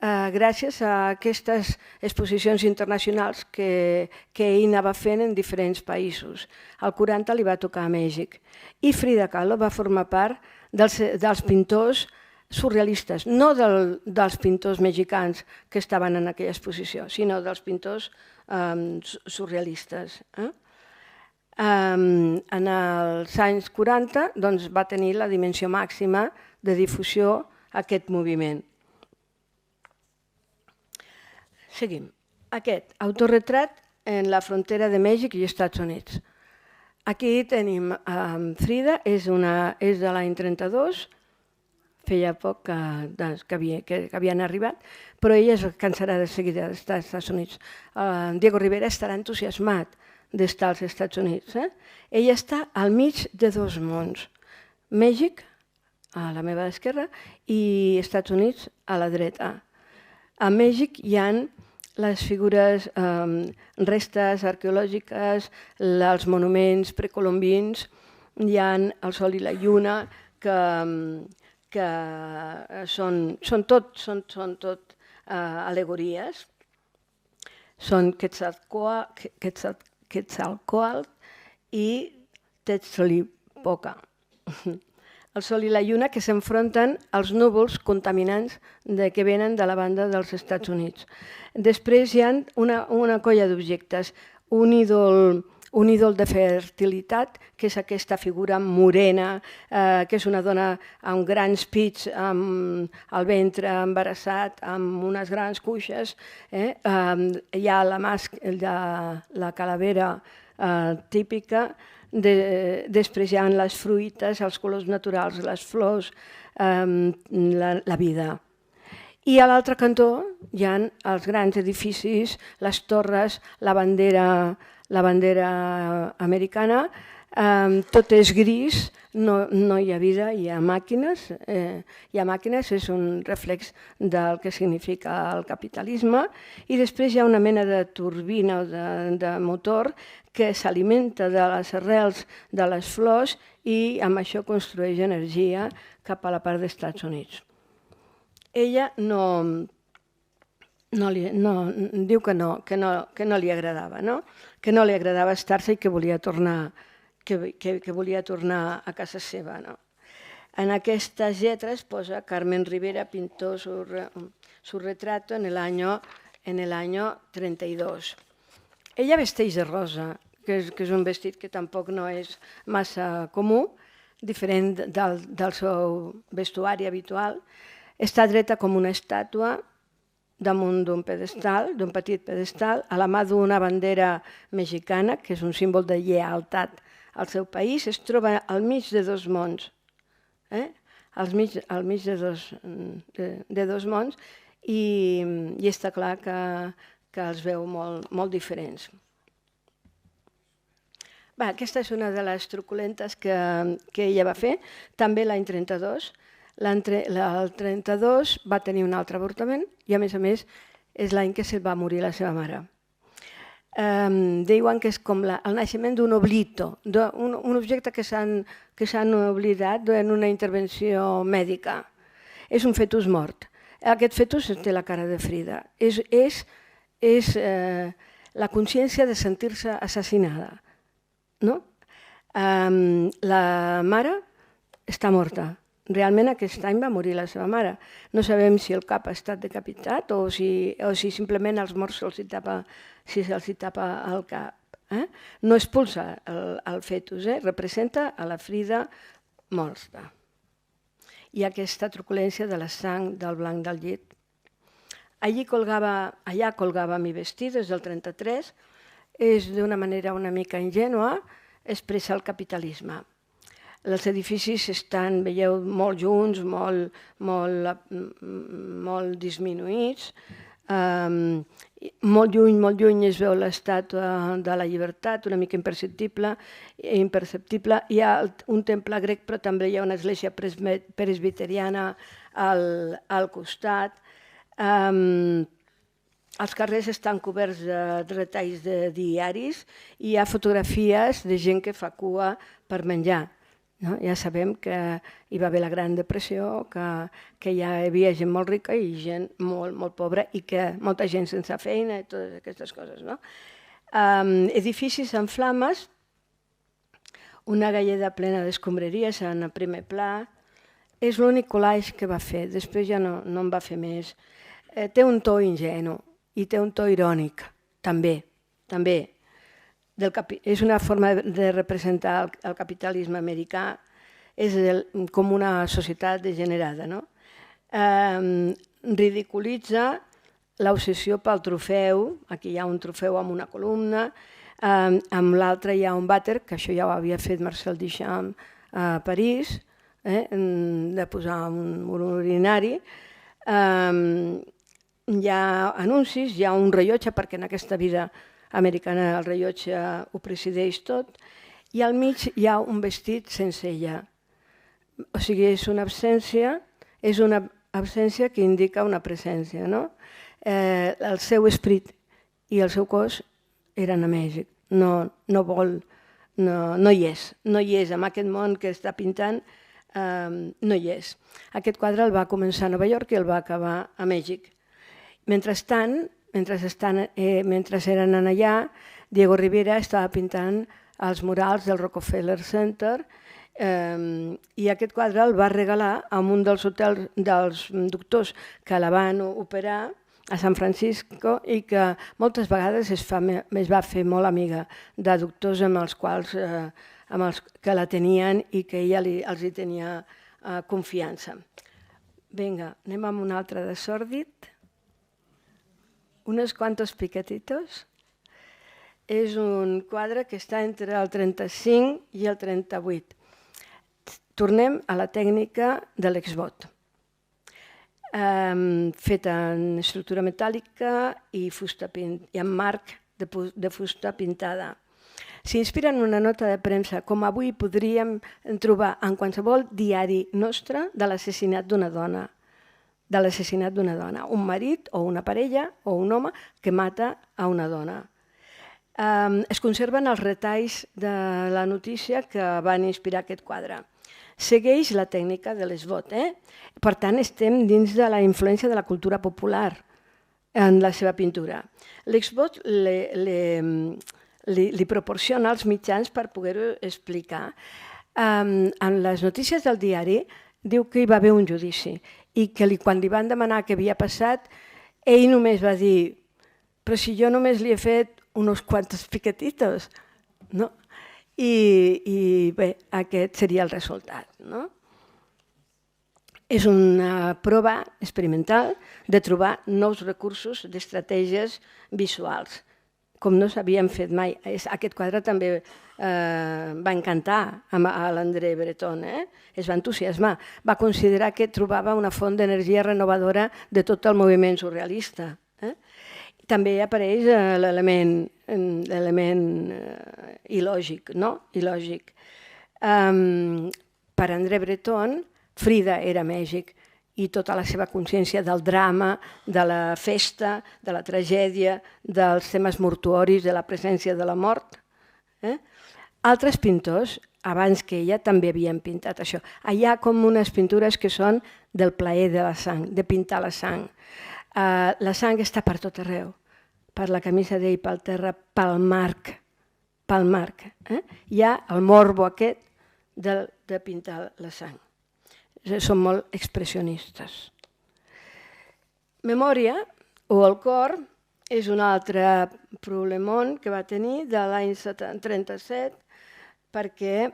gràcies a aquestes exposicions internacionals que ell anava fent en diferents països. Al 40 li va tocar a Mèxic. I Frida Kahlo va formar part dels pintors surrealistes, no dels pintors mexicans que estaven en aquella exposició, sinó dels pintors surrealistes. En els anys 40 va tenir la dimensió màxima de difusió aquest moviment. Seguim. Aquest autorretrat en la frontera de Mèxic i Estats Units. Aquí tenim Frida, és de l'any 32, feia poc que havien arribat, però ella es cansarà de seguida d'estar als Estats Units. Diego Rivera estarà entusiasmat d'estar als Estats Units. Ella està al mig de dos mons. Mèxic, a la meva esquerra, i Estats Units a la dreta. A Mèxic hi ha les figures, restes arqueològiques, els monuments precolombins, hi ha el Sol i la Lluna, que són tot al·legories. Són Quetzalcóatl i Tetzalpoca. El Sol i la Lluna que s'enfronten als núvols contaminants que venen de la banda dels Estats Units. Després hi ha una colla d'objectes, un ídol de fertilitat, que és aquesta figura morena, que és una dona amb grans pits, amb el ventre embarassat, amb unes grans cuixes. Hi ha la calavera típica. Després hi ha les fruites, els colors naturals, les flors, la vida. I a l'altre cantó hi ha els grans edificis, les torres, la bandera americana. Tot és gris, no hi ha vida, hi ha màquines. És un reflex del que significa el capitalisme. I després hi ha una mena de turbina o de motor que s'alimenta de les arrels de les flors i amb això construeix energia cap a la part dels Estats Units. Ella diu que no li agradava, que no li agradava estar-se i que volia tornar a casa seva. En aquestes lletres posa Carmen Rivera pintó su retrato en el año 32. Ella vesteix de rosa, que és un vestit que tampoc no és massa comú, diferent del seu vestuari habitual. Està dreta com una estàtua damunt d'un pedestal, d'un petit pedestal, a la mà d'una bandera mexicana, que és un símbol de lleialtat al seu país. Es troba al mig de dos mons, al mig de dos mons, i està clar que els veu molt diferents. Aquesta és una de les truculentes que ella va fer, també l'any 32. L'any 32 va tenir un altre avortament i, a més, és l'any que se va morir la seva mare. Diuen que és com el naixement d'un oblito, un objecte que s'han oblidat en una intervenció mèdica. És un fetus mort. Aquest fetus té la cara de Frida. És la consciència de sentir-se assassinada. La mare està morta. Realment aquest any va morir la seva mare. No sabem si el cap ha estat decapitat o si simplement als morts se'ls tapa el cap. No expulsa el fetus, representa a la Frida morta. I aquesta truculència de la sang del blanc del llit. Allà colgava mi vestit des del 33. És d'una manera una mica ingènua, expressa el capitalisme. Els edificis estan, veieu, molt junts, molt disminuïts. Molt lluny es veu l'estàtua de la llibertat, una mica imperceptible. Hi ha un temple grec, però també hi ha una església presbiteriana al costat. Els carrers estan coberts de retalls de diaris i hi ha fotografies de gent que fa cua per menjar. Ja sabem que hi va haver la Gran Depressió, que hi havia gent molt rica i gent molt pobra i que molta gent sense feina i totes aquestes coses. Edificis en flames, una galleda plena d'escombraries en el primer pla. És l'únic collage que va fer, després ja no en va fer més. Té un to ingenu i té un to irònic, també. És una forma de representar el capitalisme americà, és com una societat degenerada. Ridiculitza l'obsessió pel trofeu, aquí hi ha un trofeu amb una columna, amb l'altre hi ha un vàter, que això ja ho havia fet Marcel Duchamp a París, de posar un urinari. Hi ha anuncis, hi ha un rellotge, perquè en aquesta vida americana el rellotge ho presideix tot, i al mig hi ha un vestit sense ella. O sigui, és una absència que indica una presència. El seu esperit i el seu cos eren a Mèxic. No hi és. No hi és. En aquest món que està pintant, no hi és. Aquest quadre el va començar a Nova York i el va acabar a Mèxic. Mentrestant, mentre eren allà, Diego Rivera estava pintant els murals del Rockefeller Center i aquest quadre el va regalar a un dels hotels dels doctors que la van operar a San Francisco i que moltes vegades es va fer molt amiga de doctors amb els quals que la tenien i que ella els hi tenia confiança. Vinga, anem amb un altre de sòrdid. Unos cuantos picatitos. És un quadre que està entre el 35 i el 38. Tornem a la tècnica de l'exvot. Feta en estructura metàl·lica i amb marc de fusta pintada. S'inspira en una nota de premsa, com avui podríem trobar en qualsevol diari nostre de l'assassinat d'una dona. Un marit o una parella o un home que mata a una dona. Es conserven els retalls de la notícia que van inspirar aquest quadre. Segueix la tècnica de l'esvot. Per tant, estem dins de la influència de la cultura popular en la seva pintura. L'exvot li proporciona els mitjans per poder-ho explicar. En les notícies del diari diu que hi va haver un judici i que quan li van demanar què havia passat, ell només va dir però si jo només li he fet unos quantos picatitos. I bé, aquest seria el resultat. És una prova experimental de trobar nous recursos d'estratègies visuals, com no s'havien fet mai. Aquest quadre també va encantar a l'André Breton, es va entusiasmar. Va considerar que trobava una font d'energia renovadora de tot el moviment surrealista. També apareix l'element il·lògic. Per André Breton, Frida era Mèxic i tota la seva consciència del drama, de la festa, de la tragèdia, dels temes mortuoris, de la presència de la mort. Altres pintors, abans que ella, també havien pintat això. Hi ha com unes pintures que són del plaer de la sang, de pintar la sang. La sang està per tot arreu, per la camisa d'ell, pel terra, pel marc. Hi ha el morbo aquest de pintar la sang. Són molt expressionistes. Memòria, o el cor, és un altre problemon que va tenir de l'any 37, perquè,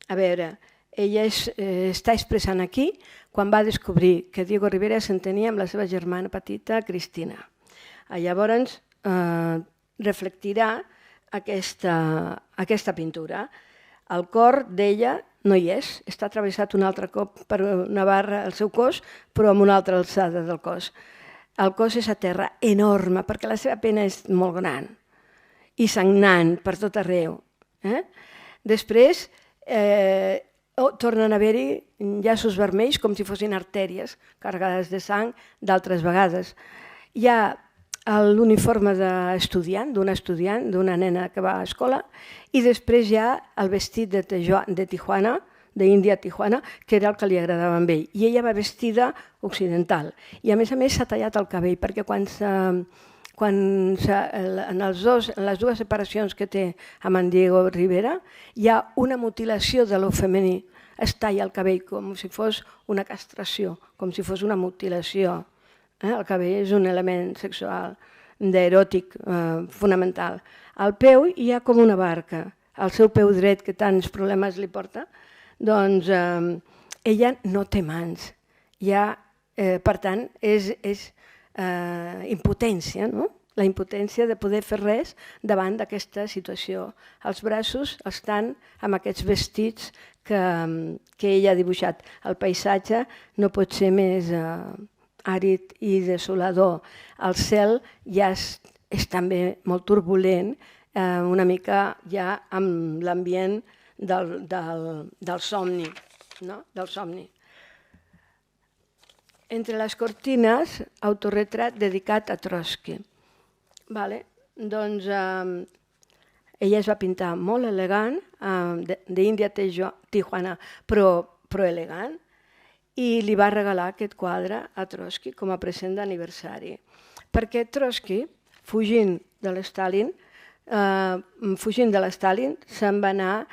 a veure, ella està expressant aquí quan va descobrir que Diego Rivera s'entenia amb la seva germana petita, Cristina. Llavors, reflectirà aquesta pintura. El cor d'ella no hi és, està travessat un altre cop per una barra al seu cos, però amb una altra alçada del cos. El cos és a terra enorme, perquè la seva pena és molt gran i sagnant per tot arreu. Després tornen a haver-hi llaços vermells com si fossin artèries carregades de sang d'altres vegades. Hi ha l'uniforme d'estudiant, d'una nena que va a escola, i després hi ha el vestit de Tijuana, d'Índia a Tijuana, que era el que li agradava a ell. I ella va vestida occidental. I a més s'ha tallat el cabell, perquè en les dues separacions que té amb en Diego Rivera hi ha una mutilació de lo femení. Es talla el cabell com si fos una castració, com si fos una mutilació. El cabell és un element sexual, eròtic, fonamental. Al peu hi ha com una barca. Al seu peu dret, que tants problemes li porta, doncs ella no té mans. Per tant, és impotència, no? La impotència de poder fer res davant d'aquesta situació. Els braços estan amb aquests vestits que ella ha dibuixat. El paisatge no pot ser més àrid i desolador. El cel ja és també molt turbulent, una mica ja amb l'ambient del somni. Entre les cortines, autorretrat dedicat a Trotsky. Doncs ella es va pintar molt elegant, d'Índia a Tijuana, però elegant, i li va regalar aquest quadre a Trotsky com a present d'aniversari. Perquè Trotsky, fugint de l'Stalin, se'n va anar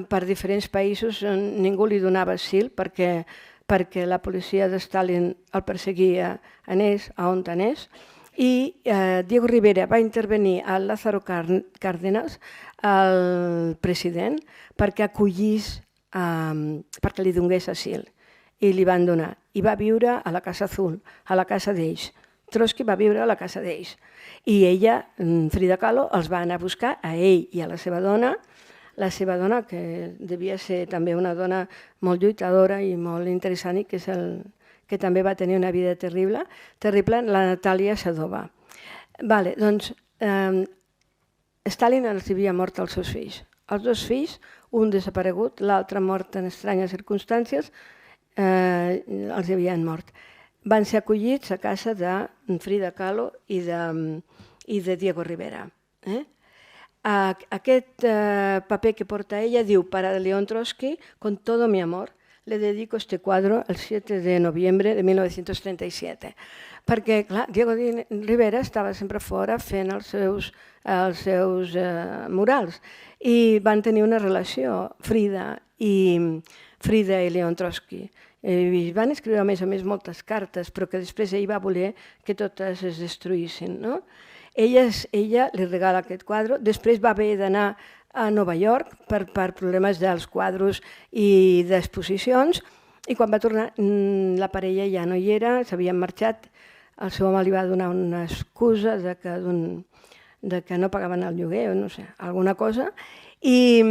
per diferents països on ningú li donava asil perquè la policia de Stalin el perseguia, anés a on anés, i Diego Rivera va intervenir a Lázaro Cárdenas, el president, perquè acollís, perquè li donés asil, i li van donar. I va viure a la Casa Azul, a la casa d'ells. Trotsky va viure a la casa d'ells. I ella, Frida Kahlo, els va anar a buscar a ell i a la seva dona, que devia ser també una dona molt lluitadora i molt interessant i que també va tenir una vida terrible, la Natàlia Sadova. Doncs Stalin els havia mort els seus fills. Els dos fills, un desaparegut, l'altre mort en estranyes circumstàncies, els havien mort. Van ser acollits a casa de Frida Kahlo i de Diego Rivera. Aquest paper que porta ella diu: para León Trotsky, con todo mi amor, le dedico este cuadro el 7 de noviembre de 1937. Perquè, clar, Diego Rivera estava sempre fora fent els seus murals i van tenir una relació, Frida i León Trotsky. I van escriure, a més, moltes cartes, però que després ell va voler que totes es destruïssin. Ella li regala aquest quadre, després va haver d'anar a Nova York per problemes dels quadros i d'exposicions, i quan va tornar la parella ja no hi era, s'havien marxat, el seu home li va donar una excusa de que no pagaven el lloguer o no sé, alguna cosa, i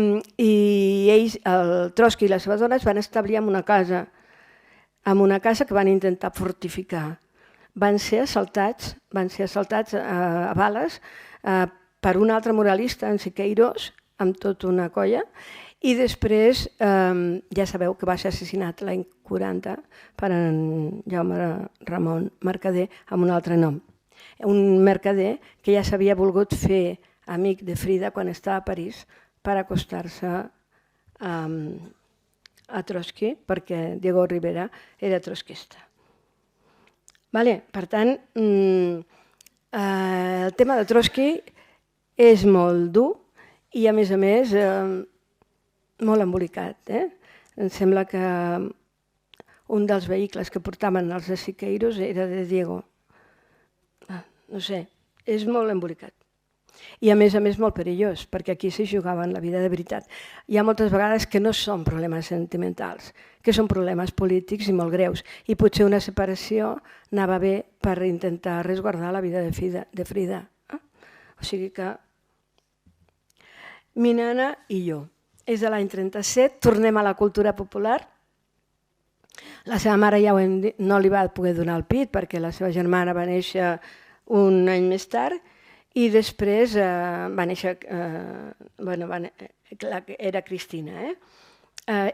ells, el Trotsky i la seva dona, es van establir en una casa que van intentar fortificar. Van ser assaltats a bales per un altre muralista, en Siqueiros, amb tota una colla, i després ja sabeu que va ser assassinat l'any 40 per en Jaume Ramon Mercader amb un altre nom. Un mercader que ja s'havia volgut fer amic de Frida quan estava a París per acostar-se a Trotsky, perquè Diego Rivera era trotskista. Per tant, el tema de Trotsky és molt dur i, a més, molt embolicat. Em sembla que un dels vehicles que portaven els de Siqueiros era de Diego. No sé, és molt embolicat. I, a més, molt perillós, perquè aquí s'hi jugaven la vida de veritat. Hi ha moltes vegades que no són problemes sentimentals, que són problemes polítics i molt greus. I potser una separació anava bé per intentar resguardar la vida de Frida. O sigui que... Mi nana i jo. És de l'any 37, tornem a la cultura popular. La seva mare ja no li va poder donar el pit perquè la seva germana va néixer un any més tard i després va néixer, era Cristina.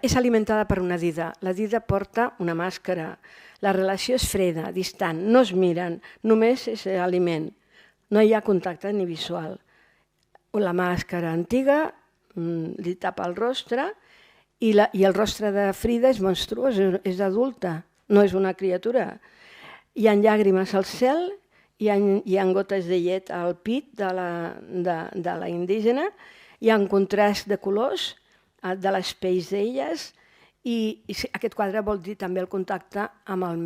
És alimentada per una dida. La dida porta una màscara. La relació és freda, distant, no es miren, només és aliment. No hi ha contacte ni visual. La màscara antiga li tapa el rostre i el rostre de Frida és monstruós, és adulta, no és una criatura. Hi ha llàgrimes al cel, hi ha gotes de llet al pit de la indígena, hi ha un contrast de colors de les pells d'elles i aquest quadre vol dir també el contacte amb el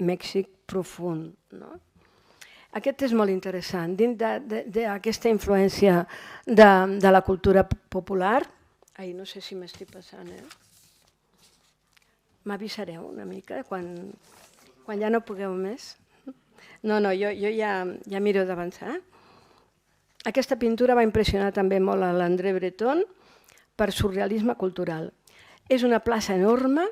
Mèxic profund. Aquest és molt interessant. Dins d'aquesta influència de la cultura popular, no sé si m'estic passant, m'avisareu una mica quan ja no pugueu més? No, jo ja miro d'avançar. Aquesta pintura va impressionar també molt a l'André Breton per surrealisme cultural. És una plaça enorme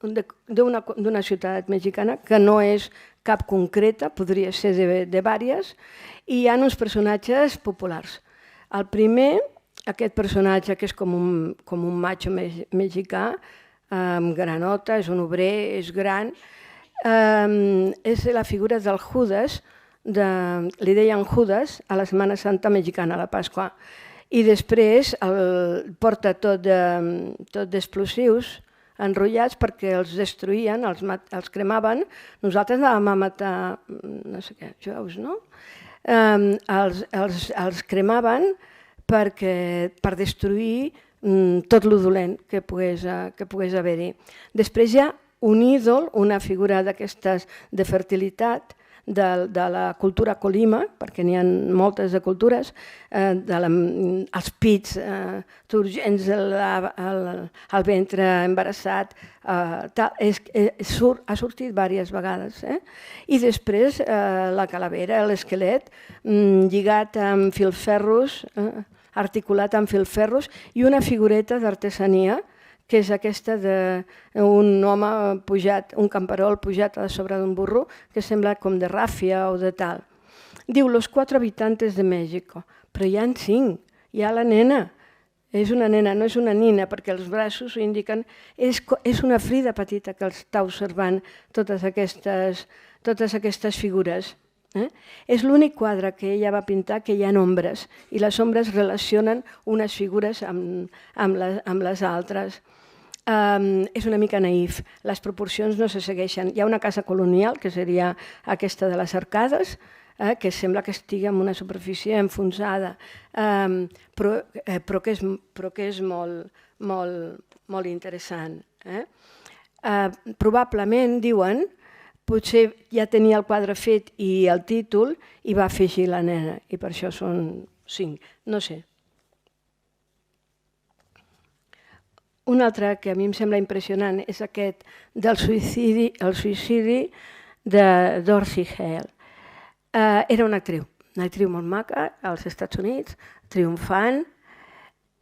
d'una ciutat mexicana que no és cap concreta, podria ser de diverses, i hi ha uns personatges populars. El primer, aquest personatge que és com un macho mexicà, amb granota, és un obrer, és gran, és la figura del Judas, li deien Judas a la Setmana Santa mexicana, a la Pasqua, i després el porta tot d'explosius enrotllats perquè els destruïen, els cremaven. Nosaltres anàvem a matar, no sé què, jueus, no? Els cremaven per destruir tot lo dolent que pogués haver-hi. Després hi ha un ídol, una figura d'aquestes de fertilitat, de la cultura colima, perquè n'hi ha moltes de cultures, els pits turgents, el ventre embarassat, ha sortit diverses vegades. I després la calavera, l'esquelet, lligat amb filferros, articulat amb filferros, i una figureta d'artesania, que és aquesta d'un home pujat, un camperol pujat a sobre d'un burro, que sembla com de ràfia o de tal. Diu, los 4 habitantes de México, però hi ha 5, hi ha la nena. És una nena, no és una nina, perquè els braços ho indiquen. És una Frida petita que està observant totes aquestes figures. És l'únic quadre que ella va pintar que hi ha ombres, i les ombres relacionen unes figures amb les altres. És una mica naïf, les proporcions no se segueixen. Hi ha una casa colonial, que seria aquesta de les arcades, que sembla que estigui en una superfície enfonsada, però que és molt interessant. Probablement, diuen, potser ja tenia el quadre fet i el títol i va afegir la nena, i per això són 5, no sé. Un altre que a mi em sembla impressionant és aquest del suïcidi de Dorothy Hale. Era una actriu molt maca als Estats Units, triomfant.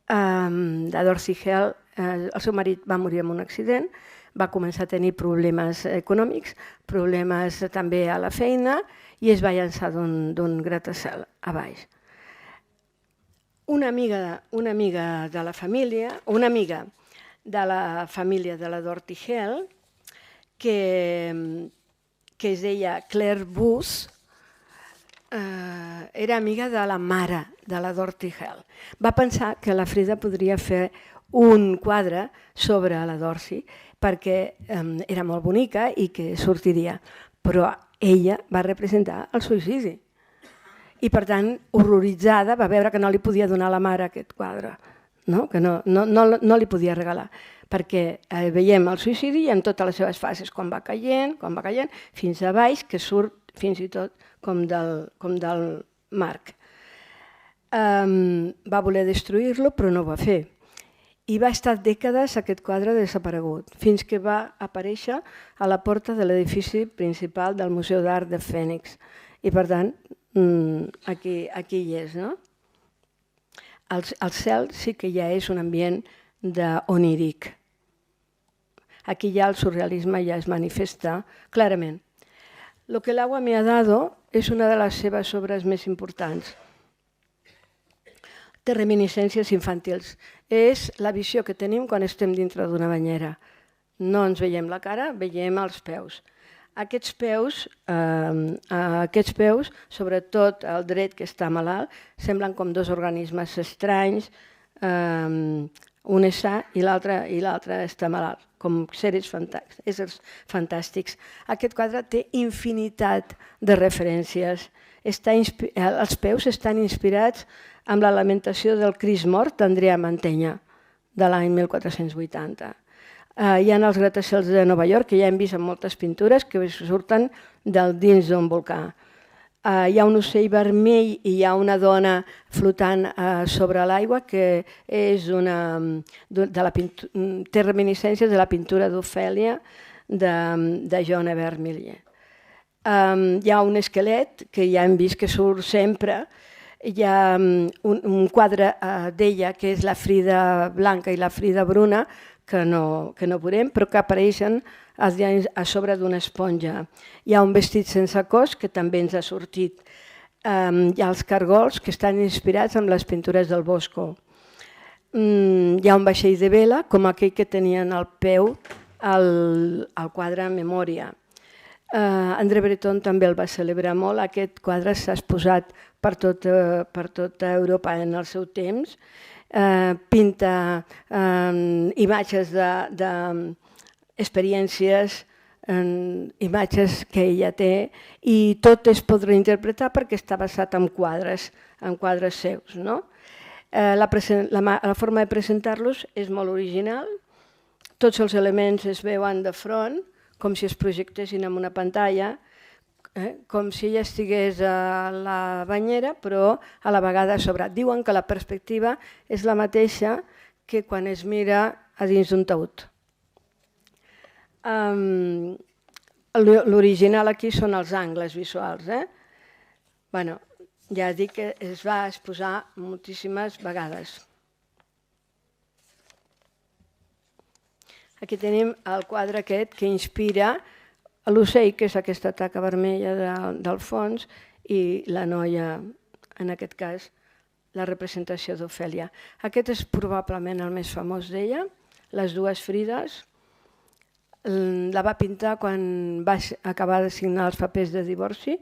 La Dorothy Hale, el seu marit va morir en un accident, va començar a tenir problemes econòmics, problemes també a la feina, i es va llançar d'un gratacel a baix. Una amiga de la família, de la Dorothy Hale, que es deia Claire Booth, era amiga de la mare de la Dorothy Hale. Va pensar que la Frida podria fer un quadre sobre la Dorothy perquè era molt bonica i que sortiria, però ella va representar el suïcidi i per tant, horroritzada, va veure que no li podia donar a la mare aquest quadre, que no li podia regalar, perquè veiem el suïcidi en totes les seves fases, com va caient, fins a baix, que surt fins i tot com del marc. Va voler destruir-lo, però no ho va fer. I va estar dècades aquest quadre desaparegut, fins que va aparèixer a la porta de l'edifici principal del Museu d'Art de Phoenix. I per tant, aquí hi és, no? El cel sí que ja és un ambient oníric. Aquí ja el surrealisme ja es manifesta clarament. Lo que el agua me ha dado és una de les seves obres més importants. Té reminiscències infantils. És la visió que tenim quan estem dintre d'una banyera. No ens veiem la cara, veiem els peus. Aquests peus, sobretot el dret que està malalt, semblen com dos organismes estranys, un és sa i l'altre està malalt, com éssers fantàstics. Aquest quadre té infinitat de referències. Els peus estan inspirats amb la lamentació del Crist mort d'Andrea Mantegna, de l'any 1480. Hi ha els gratacels de Nova York, que ja hem vist en moltes pintures, que surten dins d'un volcà. Hi ha un ocell vermell i hi ha una dona flotant sobre l'aigua que té reminiscències de la pintura d'Ofèlia de John Hébert Millet. Hi ha un esquelet que ja hem vist que surt sempre. Hi ha un quadre d'ella que és la Frida Blanca i la Frida Bruna, que no veurem, però que apareixen a sobre d'una esponja. Hi ha un vestit sense cos, que també ens ha sortit. Hi ha els cargols, que estan inspirats en les pintures del Bosco. Hi ha un vaixell de vela, com aquell que tenien al peu al quadre Memòria. André Breton també el va celebrar molt. Aquest quadre s'ha exposat per tota Europa en el seu temps. Pinta imatges d'experiències, imatges que ella té, i tot es pot reinterpretar perquè està basat en quadres seus. La forma de presentar-los és molt original. Tots els elements es veuen de front, com si es projectessin en una pantalla, com si ella estigués a la banyera, però a la vegada a sobre. Diuen que la perspectiva és la mateixa que quan es mira a dins d'un taüt. L'original aquí són els angles visuals. Ja dic que es va exposar moltíssimes vegades. Aquí tenim el quadre aquest que inspira l'ocell, que és aquesta taca vermella del fons, i la noia, en aquest cas, la representació d'Ofèlia. Aquest és probablement el més famós d'ella, les dues Frides. La va pintar quan va acabar de signar els papers de divorci.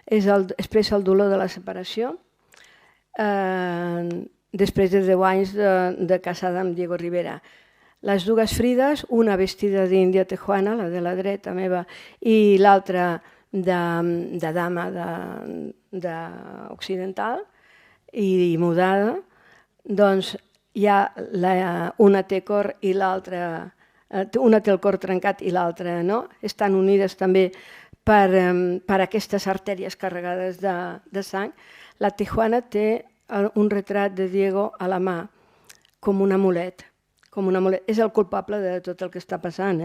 Expressa el dolor de la separació. Després de 10 anys de casada amb Diego Rivera. Les dues Frides, una vestida d'Índia tejuana, la de la dreta meva, i l'altra de dama occidental i mudada, doncs una té cor i l'altra, una té el cor trencat i l'altra no, estan unides també per aquestes artèries carregades de sang. La tejuana té un retrat de Diego a la mà, com un amulet. És el culpable de tot el que està passant.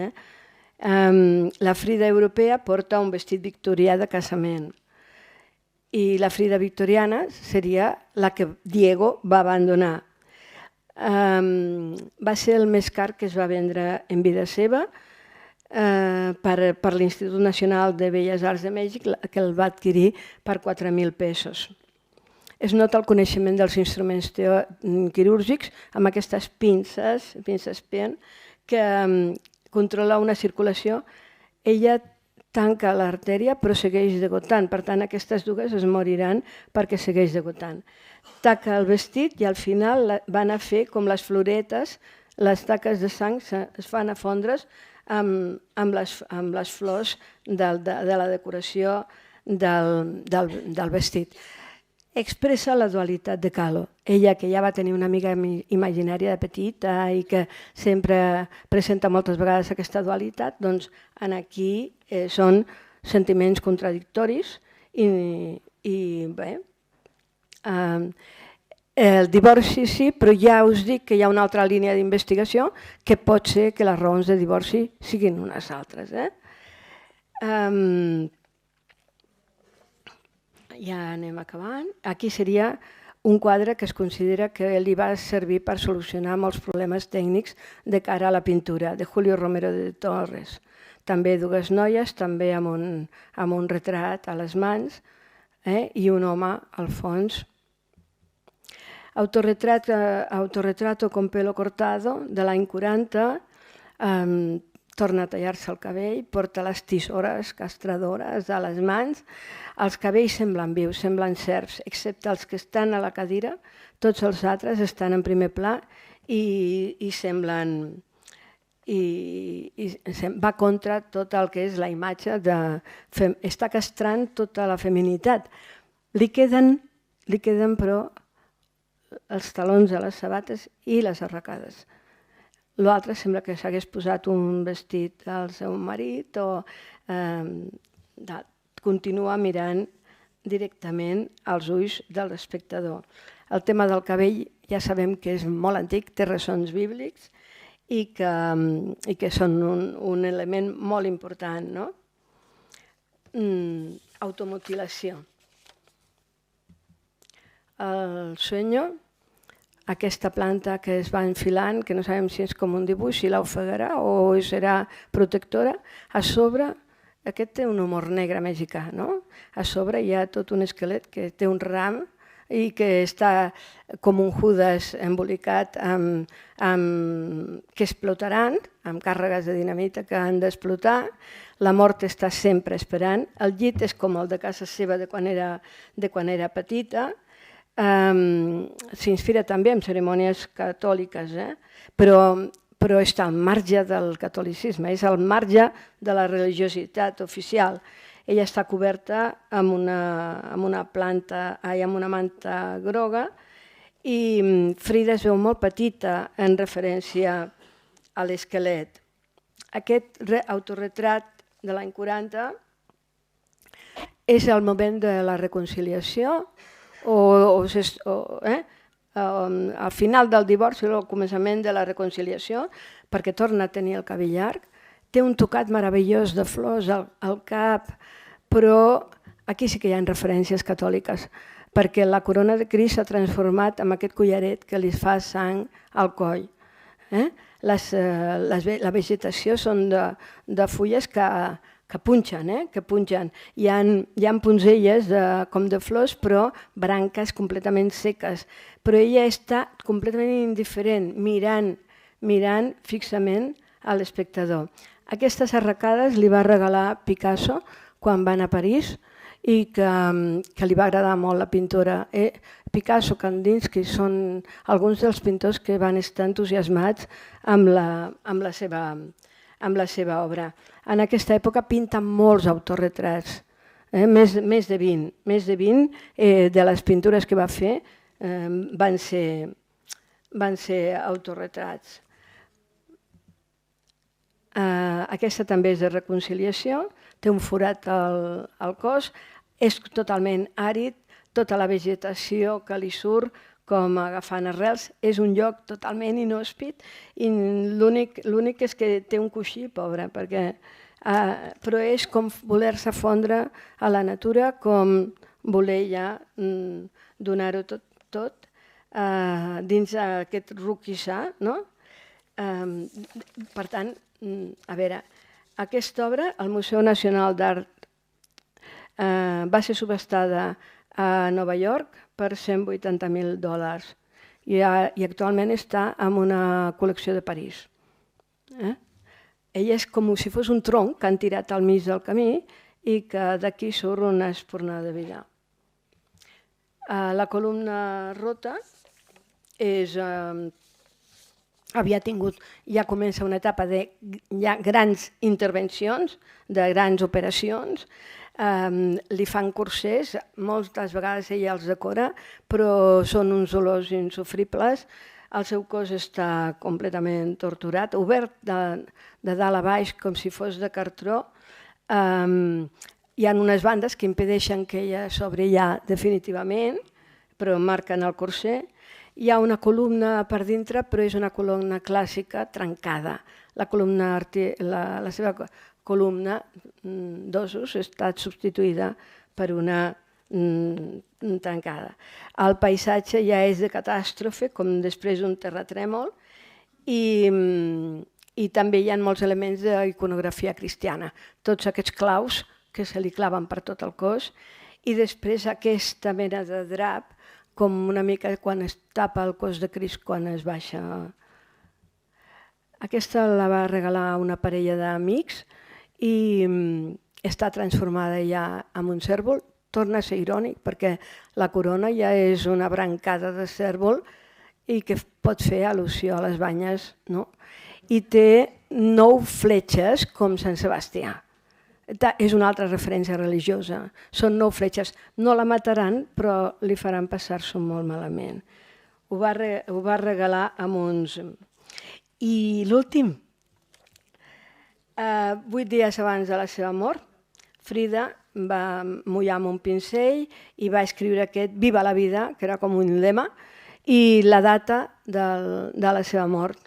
La Frida europea porta un vestit victorià de casament i la Frida victoriana seria la que Diego va abandonar. Va ser el més car que es va vendre en vida seva per l'Institut Nacional de Belles Arts de Mèxic, que el va adquirir per 4.000 pesos. Es nota el coneixement dels instruments quirúrgics amb aquestes pinces pen, que controla una circulació. Ella tanca l'artèria però segueix degotant, per tant aquestes dues es moriran perquè segueix degotant. Taca el vestit i al final van a fer com les floretes, les taques de sang es fan a fondre's amb les flors de la decoració del vestit. Expressa la dualitat de Kahlo. Ella, que ja va tenir una amiga imaginària de petita i que sempre presenta moltes vegades aquesta dualitat, doncs aquí són sentiments contradictoris i bé, el divorci sí, però ja us dic que hi ha una altra línia d'investigació que pot ser que les raons de divorci siguin unes altres. Ja anem acabant. Aquí seria un quadre que es considera que li va servir per solucionar molts problemes tècnics de cara a la pintura, de Julio Romero de Torres. També dues noies, també amb un retrat a les mans i un home al fons. Autorretrato con pelo cortado, de l'any 40, torna a tallar-se el cabell, porta les tisores castradores a les mans, els cabells semblen vius, semblen serps, excepte els que estan a la cadira, tots els altres estan en primer pla i semblen... i va contra tot el que és la imatge de... Està castrant tota la feminitat. Li queden però els talons a les sabates i les arracades. L'altre sembla que s'hagués posat un vestit al seu marit o continua mirant directament als ulls de l'espectador. El tema del cabell ja sabem que és molt antic, té ressons bíblics i que són un element molt important, no? Automutilació. El sueño, aquesta planta que es va enfilant, que no sabem si és com un dibuix, si l'ofegarà o serà protectora, a sobre, aquest té un humor negre mexicà, no? A sobre hi ha tot un esquelet que té un ram i que està com un Judas embolicat que explotaran, amb càrregues de dinamita que han d'explotar. La mort està sempre esperant. El llit és com el de casa seva de quan era petita. S'inspira també en cerimònies catòliques, però està al marge del catolicisme, és al marge de la religiositat oficial. Ella està coberta amb una manta groga i Frida es veu molt petita en referència a l'esquelet. Aquest autorretrat de l'any 40 és el moment de la reconciliació al final del divorci o al començament de la reconciliació, perquè torna a tenir el cabell llarg, té un tocat meravellós de flors al cap, però aquí sí que hi ha referències catòliques, perquè la corona de Crist s'ha transformat en aquest collaret que li fa sang al coll. La vegetació són de fulles que punxen. Hi ha punzelles com de flors, però branques completament seques. Però ella està completament indiferent, mirant fixament a l'espectador. Aquestes arracades li va regalar Picasso quan va anar a París i que li va agradar molt la pintura. Picasso, Kandinsky són alguns dels pintors que van estar entusiasmats amb la seva obra. En aquesta època pinten molts autorretrats, més de 20 de les pintures que va fer van ser autorretrats. Aquesta també és de reconciliació, té un forat al cos, és totalment àrid, tota la vegetació que li surt com agafant arrels, és un lloc totalment inhòspit i l'únic és que té un coixí, pobre, però és com voler-se fondre a la natura, com voler ja donar-ho tot dins aquest roquissar. Per tant, a veure, aquesta obra, al Museu Nacional d'Art, va ser subhastada a Nova York per $180.000 i actualment està en una col·lecció de París. Ella és com si fos un tronc que han tirat al mig del camí i que d'aquí surt una espurna de vida. La columna rota ja comença una etapa de grans intervencions, de grans operacions. Li fan corsers, moltes vegades ella els decora, però són uns olors insofribles. El seu cos està completament torturat, obert de dalt a baix com si fos de cartró. Hi ha unes bandes que impedeixen que ella s'obri ja definitivament, però marquen el corser. Hi ha una columna per dintre, però és una columna clàssica trencada. La seva columna d'ossos ha estat substituïda per una trencada. El paisatge ja és de catàstrofe, com després d'un terratrèmol, i també hi ha molts elements d'iconografia cristiana. Tots aquests claus que se li claven per tot el cos i després aquesta mena de drap com una mica quan es tapa el cos de Crist quan es baixa. Aquesta la va regalar una parella d'amics i està transformada ja en un cèrvol. Torna a ser irònic perquè la corona ja és una brancada de cèrvol i que pot fer al·lusió a les banyes, no? I té 9 fletxes com Sant Sebastià. És una altra referència religiosa. Són 9 fletxes. No la mataran, però li faran passar-s'ho molt malament. Ho va regalar amb uns... I l'últim, 8 dies abans de la seva mort, Frida va mullar amb un pincell i va escriure aquest Viva la vida, que era com un lema, i la data de la seva mort.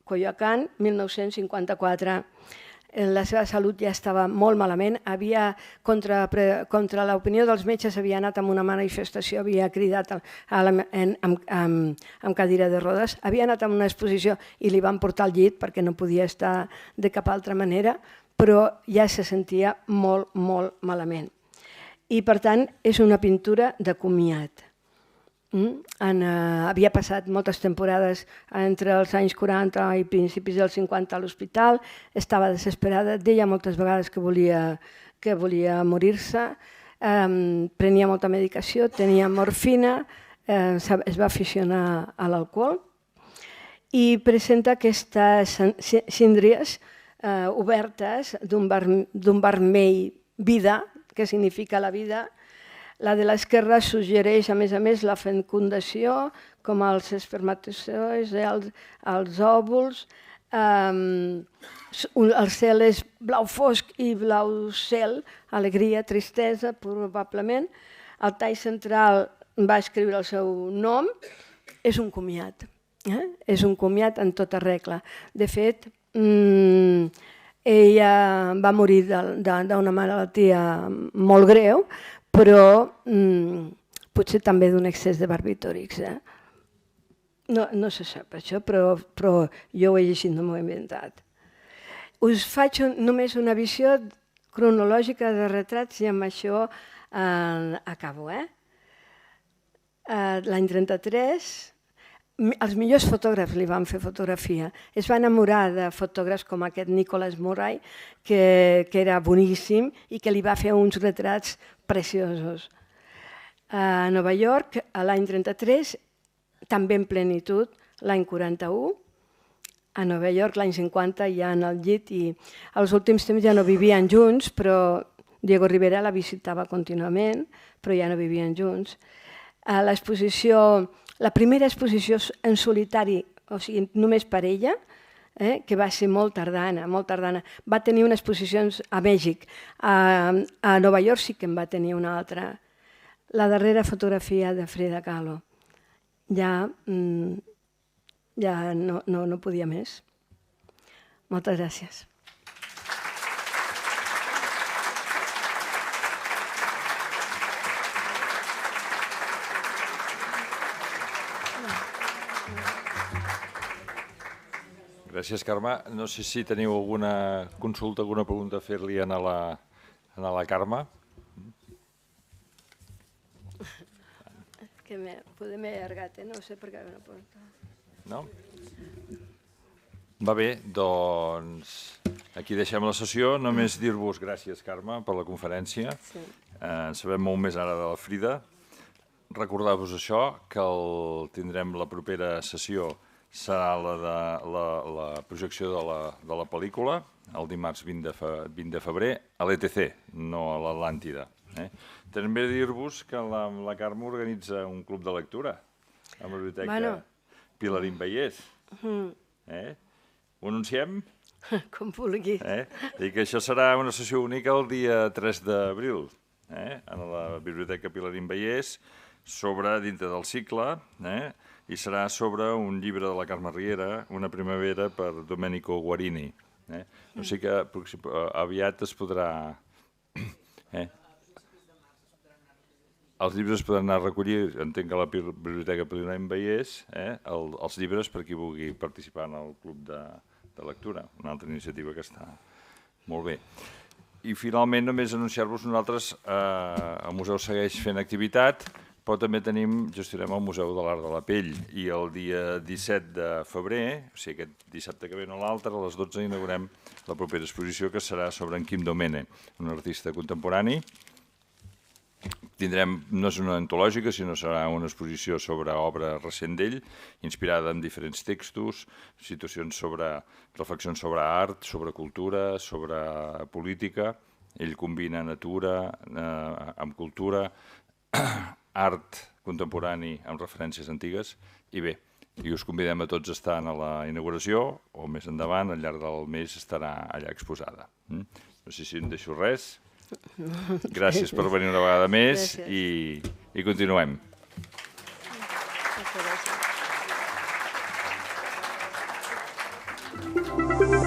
Coyoacán, 1954. La seva salut ja estava molt malament, contra l'opinió dels metges havia anat a una manifestació, havia cridat amb cadira de rodes, havia anat a una exposició i li van portar al llit perquè no podia estar de cap altra manera, però ja se sentia molt, molt malament. I per tant és una pintura de comiat. Havia passat moltes temporades entre els anys 40 i principis dels 50 a l'hospital, estava desesperada, deia moltes vegades que volia morir-se, prenia molta medicació, tenia morfina, es va aficionar a l'alcohol i presenta aquestes síndries obertes d'un vermell vida, que significa la vida. La de l'esquerra suggereix, a més, la fecundació, com els espermatozoides, els òvuls. El cel és blau fosc i blau cel, alegria, tristesa, probablement. El tall central va escriure el seu nom. És un comiat. És un comiat en tota regla. De fet, ella va morir d'una malaltia molt greu, però potser també d'un excés de barbitúrics. No se sap això, però jo ho he llegit, no m'ho he inventat. Us faig només una visió cronològica de retrats i amb això acabo. L'any 33, els millors fotògrafs li van fer fotografia. Es va enamorar de fotògrafs com aquest Nicholas Murray, que era boníssim i que li va fer uns retrats preciosos. A Nova York, l'any 33, també en plenitud, l'any 41. A Nova York, l'any 50, ja en el llit, i als últims temps ja no vivien junts, però Diego Rivera la visitava contínuament, però ja no vivien junts. La primera exposició en solitari, o sigui, només per ella, que va ser molt tardana. Va tenir unes exposicions a Mèxic. A Nova York sí que en va tenir una altra. La darrera fotografia de Frida Kahlo. Ja no podia més. Moltes gràcies. Gràcies, Carme. No sé si teniu alguna consulta, alguna pregunta a fer-li a la Carme. Que m'he allargat, no sé per què no porta. No? Va bé, doncs aquí deixem la sessió. Només dir-vos gràcies, Carme, per la conferència. En sabem molt més ara de la Frida. Recordar-vos això, que tindrem la propera sessió serà la projecció de la pel·lícula, el dimarts 20 de febrer, a l'ETC, no a l'Atlàntida. També dir-vos que la Carme organitza un club de lectura a la Biblioteca Pilarín Vallès. Ho anunciem? Com vulguis. I que això serà una sessió única el dia 3 d'abril, a la Biblioteca Pilarín Vallès, dintre del cicle, i serà sobre un llibre de la Carme Riera, Una primavera, per Domenico Guarini. O sigui que aviat es podrà... Els llibres es podran anar a recollir, entenc que a la Biblioteca Pilarín Vallès, els llibres per qui vulgui participar en el club de lectura, una altra iniciativa que està molt bé. I finalment només anunciar-vos nosaltres, el museu segueix fent activitat, però també gestionem el Museu de l'Art de la Pell i el dia 17 de febrer, o sigui aquest dissabte que ve no l'altre, a les 12 inaugurem la propera exposició que serà sobre en Quim Domene, un artista contemporani. No és una antològica, sinó serà una exposició sobre obra recent d'ell, inspirada en diferents textos, reflexions sobre art, sobre cultura, sobre política. Ell combina natura amb cultura, art contemporani amb referències antigues, i bé, i us convidem a tots a estar a la inauguració, o més endavant, al llarg del mes estarà allà exposada. No sé si em deixo res. Gràcies per venir una vegada més i continuem. Gràcies.